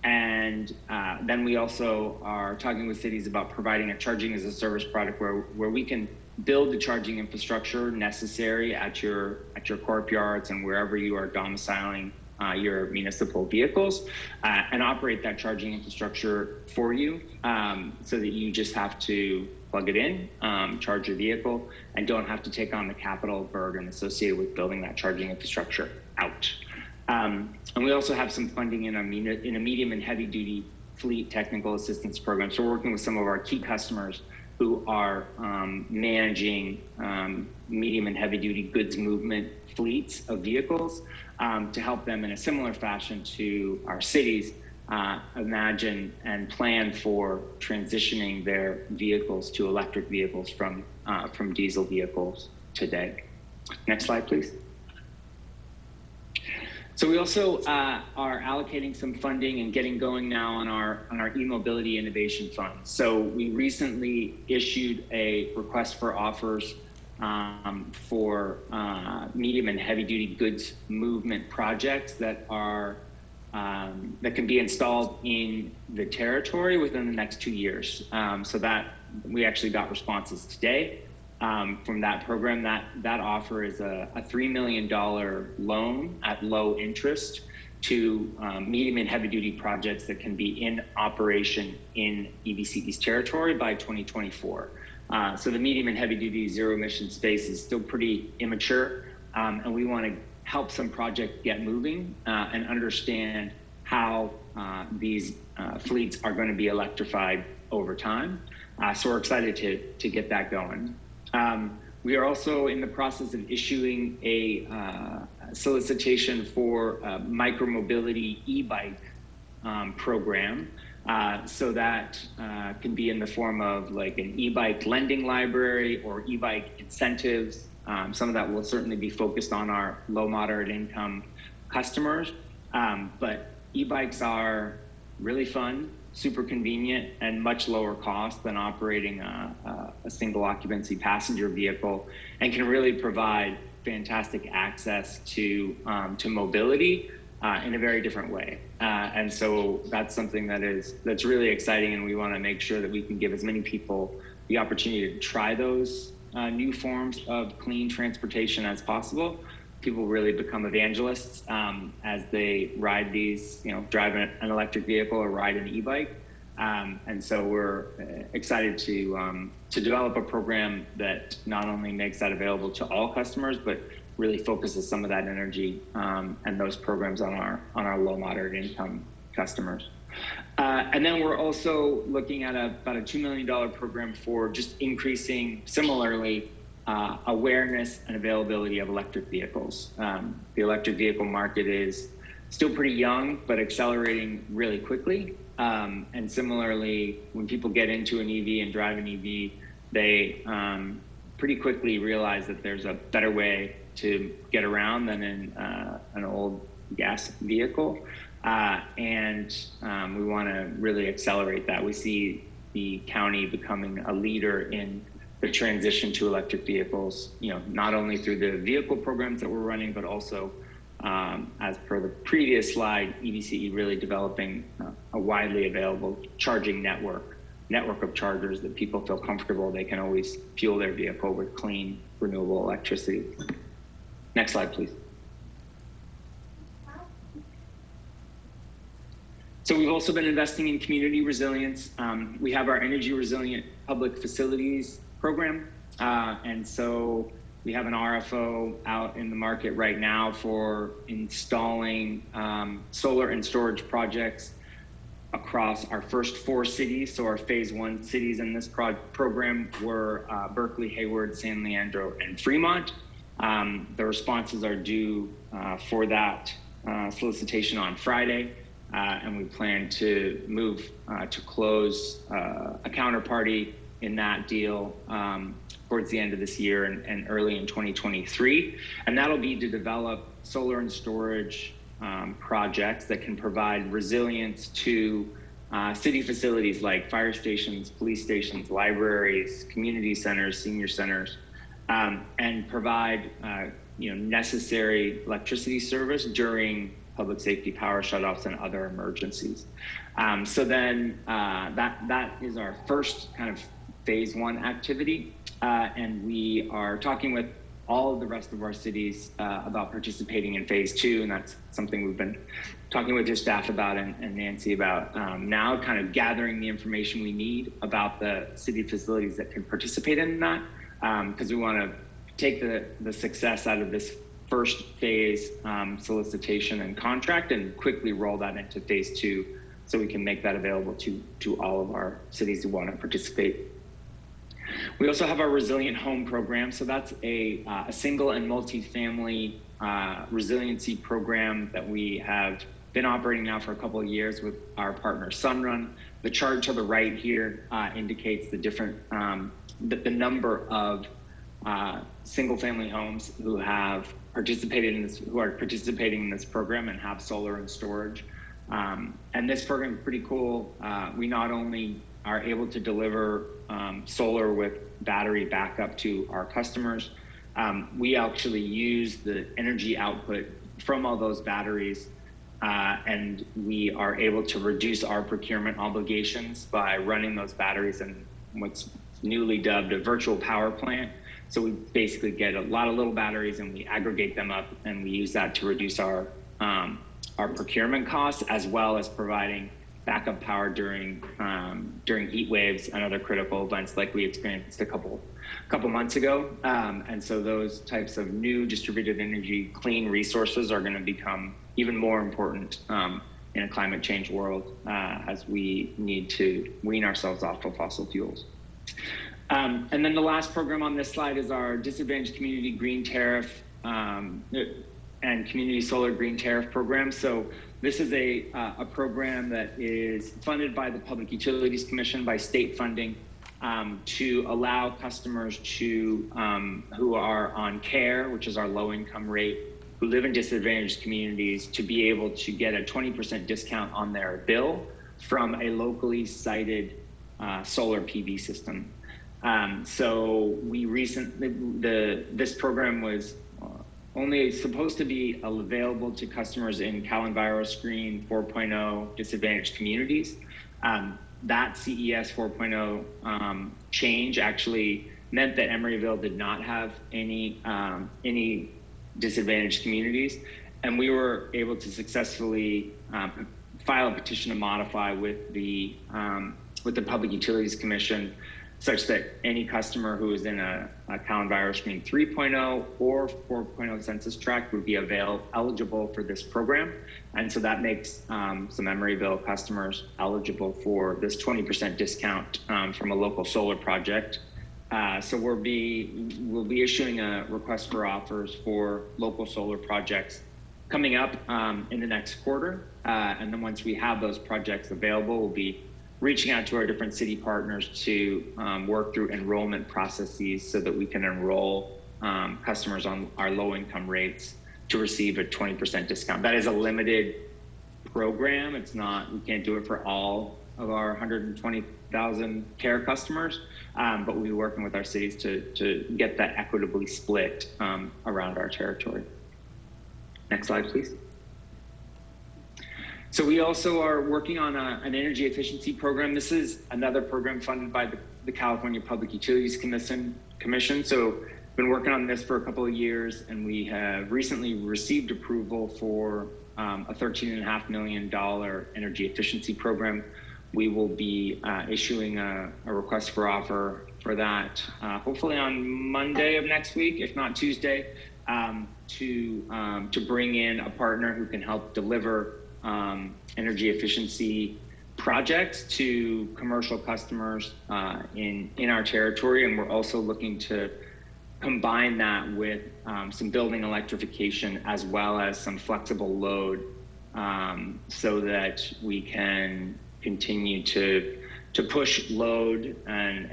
Then we also are talking with cities about providing a charging as a service product where we can build the charging infrastructure necessary at your courtyards and wherever you are domiciling your municipal vehicles, and operate that charging infrastructure for you, so that you just have to plug it in, charge your vehicle, and don't have to take on the capital burden associated with building that charging infrastructure out. And we also have some funding in a medium and heavy duty fleet technical assistance program. So we're working with some of our key customers who are managing medium and heavy duty goods movement fleets of vehicles to help them in a similar fashion to our cities imagine and plan for transitioning their vehicles to electric vehicles from diesel vehicles today. Next slide, please. So we also are allocating some funding and getting going now on our e-mobility innovation fund. So we recently issued a request for offers for medium and heavy duty goods movement projects that are that can be installed in the territory within the next 2 years. So that we actually got responses today from that program. That offer is a $3 million loan at low interest to medium and heavy duty projects that can be in operation in EBCE's territory by 2024. So the medium and heavy duty zero emission space is still pretty immature, and we want to help some projects get moving and understand how these fleets are going to be electrified over time. So we're excited to get that going. We are also in the process of issuing a solicitation for a micromobility e-bike program. So that can be in the form of like an e-bike lending library or e-bike incentives. Some of that will certainly be focused on our low, moderate income customers. But e-bikes are really fun, super convenient, and much lower cost than operating a single occupancy passenger vehicle, and can really provide fantastic access to mobility in a very different way. And so that's something that's really exciting, and we want to make sure that we can give as many people the opportunity to try those new forms of clean transportation as possible. People really become evangelists as they ride these, drive an electric vehicle or ride an e-bike. And so we're excited to develop a program that not only makes that available to all customers, but really focuses some of that energy and those programs on our low, moderate income customers. And then we're also looking at about a $2 million program for just increasing, similarly, awareness and availability of electric vehicles. The electric vehicle market is still pretty young, but accelerating really quickly. And similarly, when people get into an EV and drive an EV, they pretty quickly realize that there's a better way to get around than in an old gas vehicle. And we want to really accelerate that. We see the county becoming a leader in the transition to electric vehicles, not only through the vehicle programs that we're running, but also, as per the previous slide, EBCE really developing a widely available charging network of chargers that people feel comfortable they can always fuel their vehicle with clean, renewable electricity. Next slide, please. So we've also been investing in community resilience. We have our energy resilient public facilities program. And so we have an RFO out in the market right now for installing solar and storage projects across our first 4 cities. So our phase 1 cities in this program were Berkeley, Hayward, San Leandro, and Fremont. The responses are due for that solicitation on Friday. And we plan to move to close a counterparty in that deal towards the end of this year and early in 2023. And that'll be to develop solar and storage projects that can provide resilience to city facilities like fire stations, police stations, libraries, community centers, senior centers, and provide necessary electricity service during public safety power shutoffs and other emergencies. So then that is our first kind of phase 1 activity. And we are talking with all of the rest of our cities about participating in phase 2, and that's something we've been talking with your staff about and Nancy about now, kind of gathering the information we need about the city facilities that can participate in that, because we want to take the success out of this first phase solicitation and contract and quickly roll that into phase 2 so we can make that available to all of our cities who want to participate. We also have our Resilient Home program. So that's a single and multi-family resiliency program that we have been operating now for a couple of years with our partner Sunrun. The chart to the right here indicates the different, the number of single-family homes who have participated in this, who are participating in this program and have solar and storage. And this program is pretty cool. We not only are able to deliver solar with battery backup to our customers, we actually use the energy output from all those batteries, and we are able to reduce our procurement obligations by running those batteries in what's newly dubbed a virtual power plant. So we basically get a lot of little batteries and we aggregate them up, and we use that to reduce our procurement costs, as well as providing backup power during heat waves and other critical events like we experienced a couple months ago. And so those types of new distributed energy clean resources are going to become even more important in a climate change world as we need to wean ourselves off of fossil fuels. And then the last program on this slide is our Disadvantaged Community Green Tariff and Community Solar Green Tariff program. So this is a program that is funded by the Public Utilities Commission by state funding to allow customers to who are on CARE, which is our low income rate, who live in disadvantaged communities, to be able to get a 20% discount on their bill from a locally sited solar PV system. So we recently, this program was only supposed to be available to customers in Cal Screen 4.0 disadvantaged communities. That CES 4.0 change actually meant that Emeryville did not have any disadvantaged communities, and we were able to successfully file a petition to modify with the Public Utilities Commission, such that any customer who is in a Cal Screen 3.0 or 4.0 census tract would be eligible for this program. And so that makes some Emeryville customers eligible for this 20% discount from a local solar project. So we'll be issuing a request for offers for local solar projects coming up in the next quarter. And then once we have those projects available, we'll be reaching out to our different city partners to work through enrollment processes so that we can enroll customers on our low income rates to receive a 20% discount. That is a limited program. It's not, we can't do it for all of our 120,000 CARE customers, but we'll be working with our cities to get that equitably split around our territory. Next slide, please. So we also are working on an energy efficiency program. This is another program funded by the California Public Utilities Commission. So been working on this for a couple of years, and we have recently received approval for a $13.5 million energy efficiency program. We will be issuing a request for offer for that, hopefully on Monday of next week, if not Tuesday, to bring in a partner who can help deliver energy efficiency projects to commercial customers in our territory. And we're also looking to combine that with some building electrification as well as some flexible load so that we can continue to push load and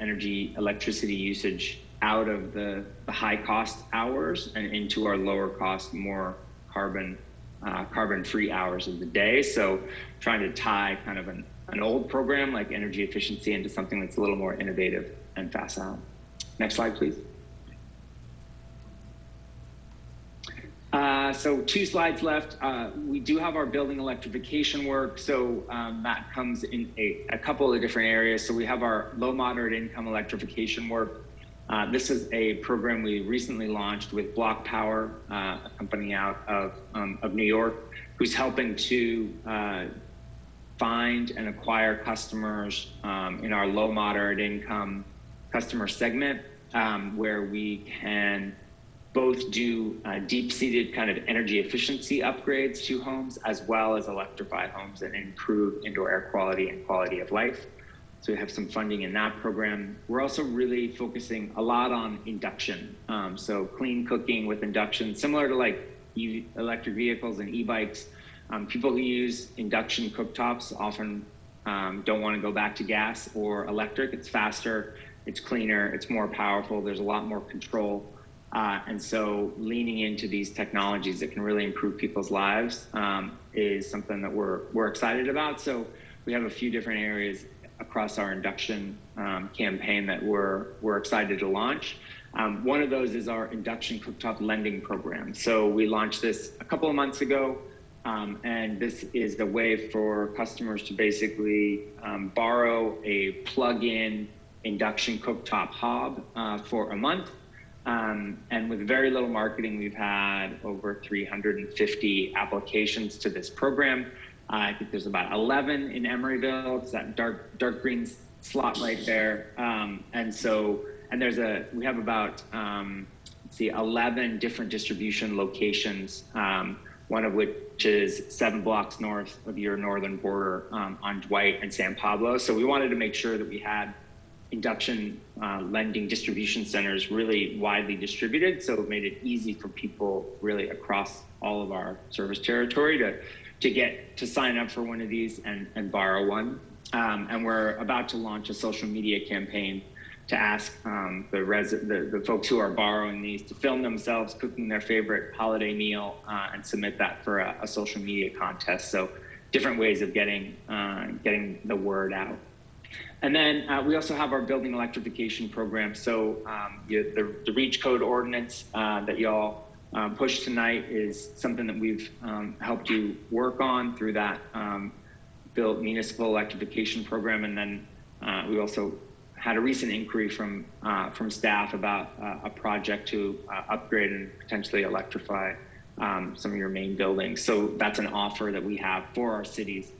electricity usage out of the high cost hours and into our lower cost, more carbon-free hours of the day. So trying to tie kind of an old program like energy efficiency into something that's a little more innovative and facile. Next slide, please. So 2 slides left. We do have our building electrification work. So that comes in a couple of different areas. So we have our low moderate income electrification work. This is a program we recently launched with Block Power, a company out of New York, who's helping to find and acquire customers in our low moderate income customer segment, where we can both do deep-seated kind of energy efficiency upgrades to homes, as well as electrify homes and improve indoor air quality and quality of life. So we have some funding in that program. We're also really focusing a lot on induction. So clean cooking with induction, similar to like electric vehicles and e-bikes. People who use induction cooktops often don't want to go back to gas or electric. It's faster, it's cleaner, it's more powerful, there's a lot more control. And so leaning into these technologies that can really improve people's lives is something that we're excited about. So we have a few different areas across our induction campaign that we're excited to launch. One of those is our induction cooktop lending program. So we launched this a couple of months ago, and this is the way for customers to basically borrow a plug-in induction cooktop hob for a month. And with very little marketing, we've had over 350 applications to this program. I think there's about 11 in Emeryville. It's that dark green slot right there. We have about 11 different distribution locations. One of which is 7 blocks north of your northern border on Dwight and San Pablo. So we wanted to make sure that we had induction lending distribution centers really widely distributed. So it made it easy for people really across all of our service territory to get to sign up for one of these and borrow one. And we're about to launch a social media campaign to ask the folks who are borrowing these to film themselves cooking their favorite holiday meal and submit that for a social media contest. So different ways of getting the word out. And then we also have our building electrification program. So the REACH code ordinance that y'all pushed tonight is something that we've helped you work on through that built municipal electrification program. And then we also had a recent inquiry from staff about a project to upgrade and potentially electrify some of your main buildings. So that's an offer that we have for our cities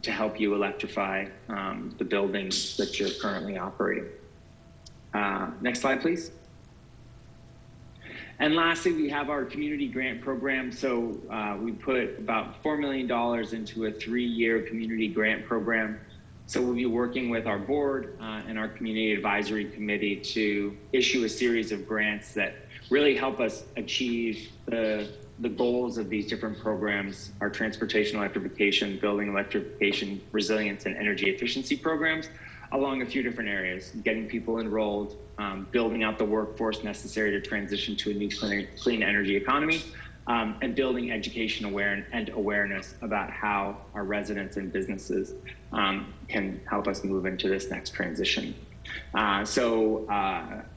to help you electrify the buildings that you're currently operating. Next slide, please. And lastly, we have our community grant program. So we put about $4 million into a 3-year community grant program. So we'll be working with our board and our community advisory committee to issue a series of grants that really help us achieve the goals of these different programs, our transportation electrification, building electrification, resilience, and energy efficiency programs along a few different areas, getting people enrolled, building out the workforce necessary to transition to a new clean energy economy, and building education awareness about how our residents and businesses can help us move into this next transition.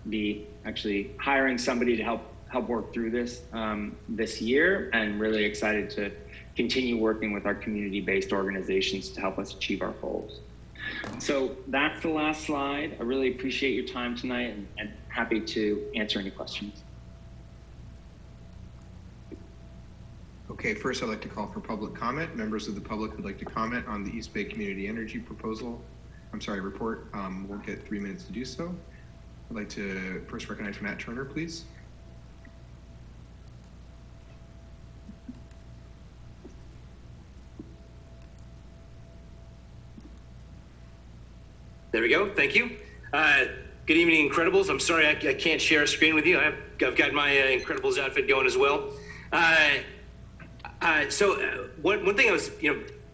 Be actually hiring somebody to help work through this this year, and really excited to continue working with our community-based organizations to help us achieve our goals. So that's the last slide. I really appreciate your time tonight and happy to answer any questions. Okay, first I'd like to call for public comment. Members of the public who'd like to comment on the East Bay Community Energy report will get 3 minutes to do so. I'd like to first recognize Matt Turner, please. There we go. Thank you. Good evening, Incredibles. I'm sorry I can't share a screen with you. I've got my Incredibles outfit going as well. One thing I was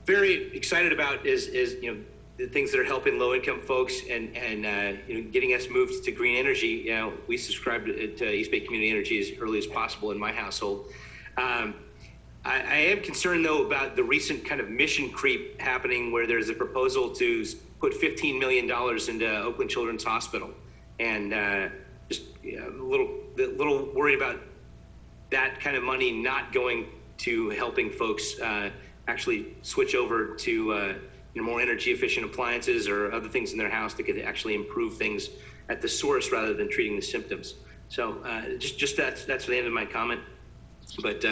very excited about is the things that are helping low-income folks and getting us moved to green energy. We subscribe to East Bay Community Energy as early as possible in my household. I am concerned though about the recent kind of mission creep happening, where there's a proposal to put $15 million into Oakland Children's Hospital, and just a little worried about that kind of money not going to helping folks actually switch over to more energy efficient appliances or other things in their house that could actually improve things at the source rather than treating the symptoms. So just that's the end of my comment. But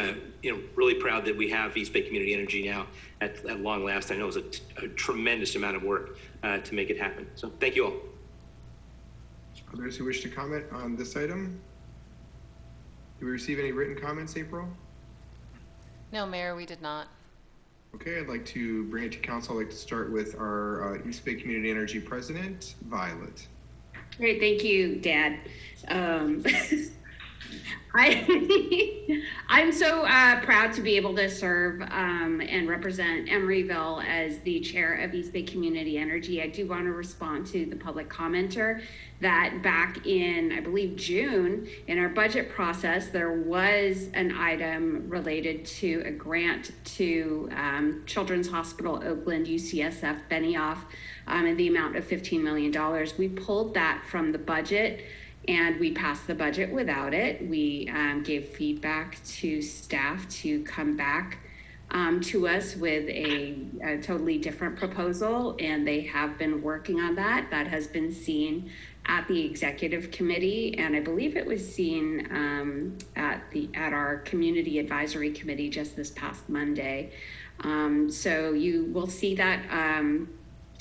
really proud that we have East Bay Community Energy now at long last. I know it was a tremendous amount of work to make it happen. So thank you all. Others who wish to comment on this item? Did we receive any written comments, April? No, Mayor, we did not. Okay, I'd like to bring it to council. I'd like to start with our East Bay Community Energy President, Violet. Great, thank you, Dad. I'm so proud to be able to serve and represent Emeryville as the chair of East Bay Community Energy. I do want to respond to the public commenter that back in, I believe, June, in our budget process, there was an item related to a grant to Children's Hospital Oakland, UCSF, Benioff, in the amount of $15 million. We pulled that from the budget and we passed the budget without it. We gave feedback to staff to come back to us with a totally different proposal, and they have been working on that. That has been seen at the executive committee, and I believe it was seen at our community advisory committee just this past Monday. So you will see that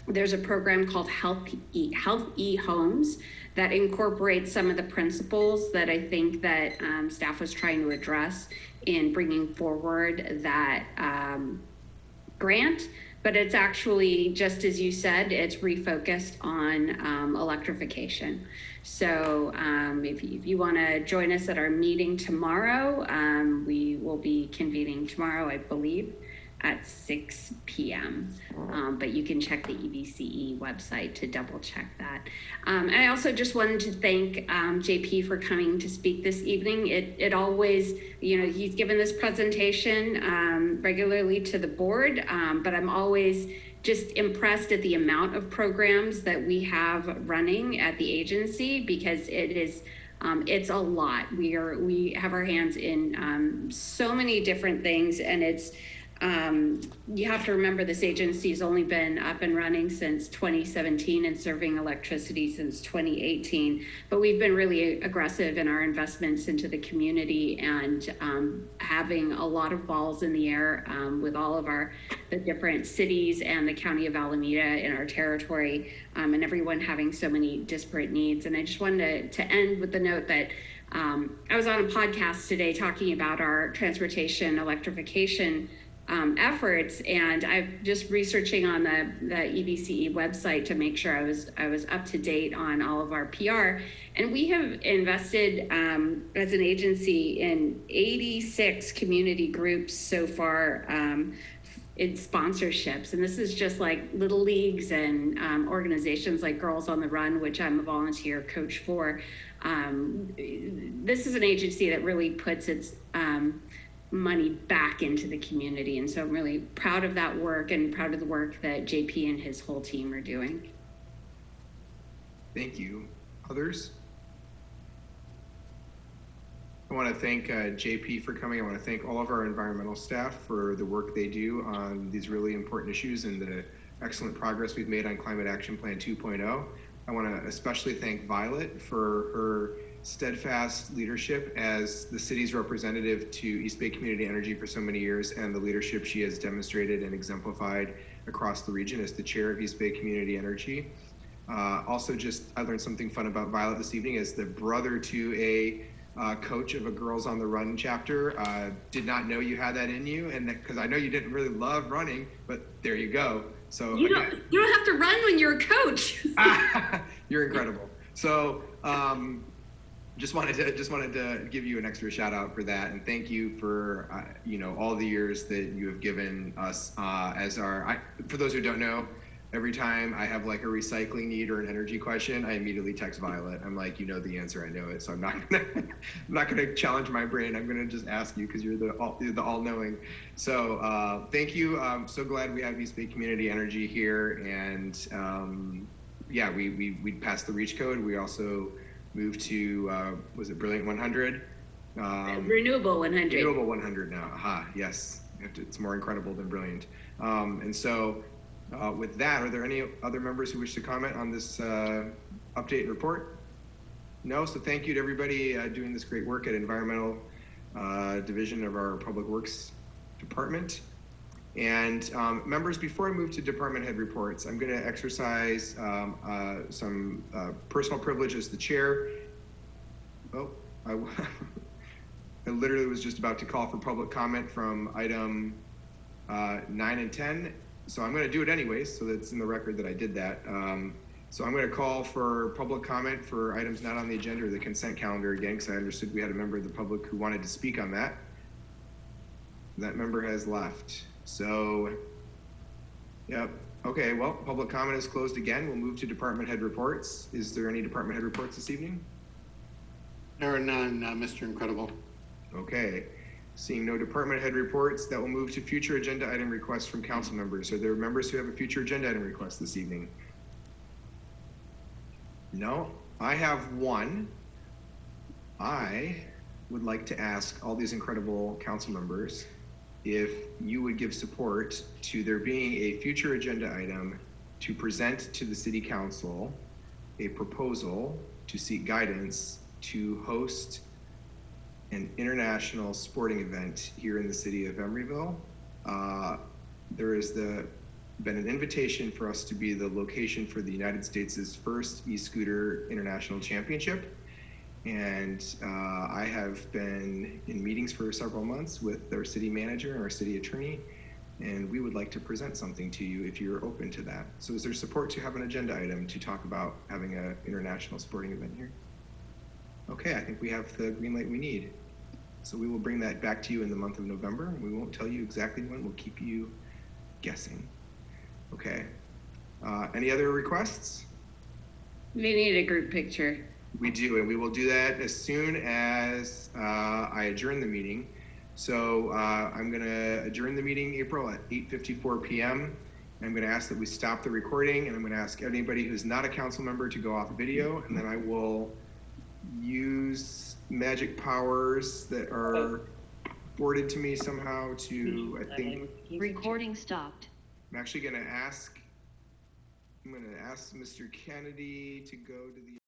there's a program called Health E-Homes that incorporates some of the principles that I think that staff was trying to address in bringing forward that grant. But it's actually, just as you said, it's refocused on electrification. So if you want to join us at our meeting tomorrow, we will be convening tomorrow, I believe, at 6 p.m. But you can check the EBCE website to double check that. And I also just wanted to thank JP for coming to speak this evening. It always, he's given this presentation regularly to the board, but I'm always just impressed at the amount of programs that we have running at the agency, because it is it's a lot. We have our hands in so many different things, and it's you have to remember this agency has only been up and running since 2017 and serving electricity since 2018. But we've been really aggressive in our investments into the community and having a lot of balls in the air with all of the different cities and the county of Alameda in our territory, and everyone having so many disparate needs. And I just wanted to end with the note that I was on a podcast today talking about our transportation electrification efforts, and I'm just researching on the EBCE website to make sure I was up to date on all of our PR. And we have invested as an agency in 86 community groups so far in sponsorships. And this is just like little leagues and organizations like Girls on the Run, which I'm a volunteer coach for. This is an agency that really puts its money back into the community. And so I'm really proud of that work and proud of the work that JP and his whole team are doing. Thank you. Others? I want to thank JP for coming. I want to thank all of our environmental staff for the work they do on these really important issues and the excellent progress we've made on Climate Action Plan 2.0. I want to especially thank Violet for her steadfast leadership as the city's representative to East Bay Community Energy for so many years, and the leadership she has demonstrated and exemplified across the region as the chair of East Bay Community Energy. Also, I learned something fun about Violet this evening as the brother to a coach of a Girls on the Run chapter. Did not know you had that in you, and because I know you didn't really love running, but there you go. So you don't have to run when you're a coach. You're incredible. So just wanted to give you an extra shout out for that, and thank you for all the years that you have given us as for those who don't know, every time I have like a recycling need or an energy question, I immediately text Violet. I'm like, the answer, I know it, so I'm not gonna challenge my brain. I'm gonna just ask you because you're the all-knowing. So thank you. I'm so glad we have East Bay Community Energy here, and we passed the REACH code. We also moved to was it Brilliant 100? Renewable 100. Renewable 100 now. Aha, yes. It's more incredible than Brilliant. And so with that, are there any other members who wish to comment on this update report? No, so thank you to everybody doing this great work at Environmental Division of our Public Works Department. And members, before I move to department head reports, I'm going to exercise some personal privilege as the chair. Oh, I literally was just about to call for public comment from item 9 and 10. So I'm going to do it anyways, so that's in the record that I did that. So I'm going to call for public comment for items not on the agenda or the consent calendar again, because I understood we had a member of the public who wanted to speak on that. That member has left. So, yep. Okay, well, public comment is closed again. We'll move to department head reports. Is there any department head reports this evening? There are none, Mr. Incredible. Okay. Seeing no department head reports, that will move to future agenda item requests from council members. Are there members who have a future agenda item request this evening? No, I have one. I would like to ask all these incredible council members if you would give support to there being a future agenda item to present to the city council a proposal to seek guidance to host an international sporting event here in the city of Emeryville. There has been an invitation for us to be the location for the United States' first e-scooter international championship. And I have been in meetings for several months with our city manager and our city attorney, and we would like to present something to you if you're open to that. So is there support to have an agenda item to talk about having an international sporting event here? Okay, I think we have the green light we need. So we will bring that back to you in the month of November. We won't tell you exactly when, we'll keep you guessing. Okay, any other requests? We need a group picture. We do, and we will do that as soon as I adjourn the meeting. So I'm gonna adjourn the meeting, April, at 8:54 p.m. I'm gonna ask that we stop the recording, and I'm gonna ask anybody who's not a council member to go off video, and then I will use magic powers that are afforded to me somehow to, I think. Recording stopped. I'm actually gonna ask Mr. Kennedy to go to the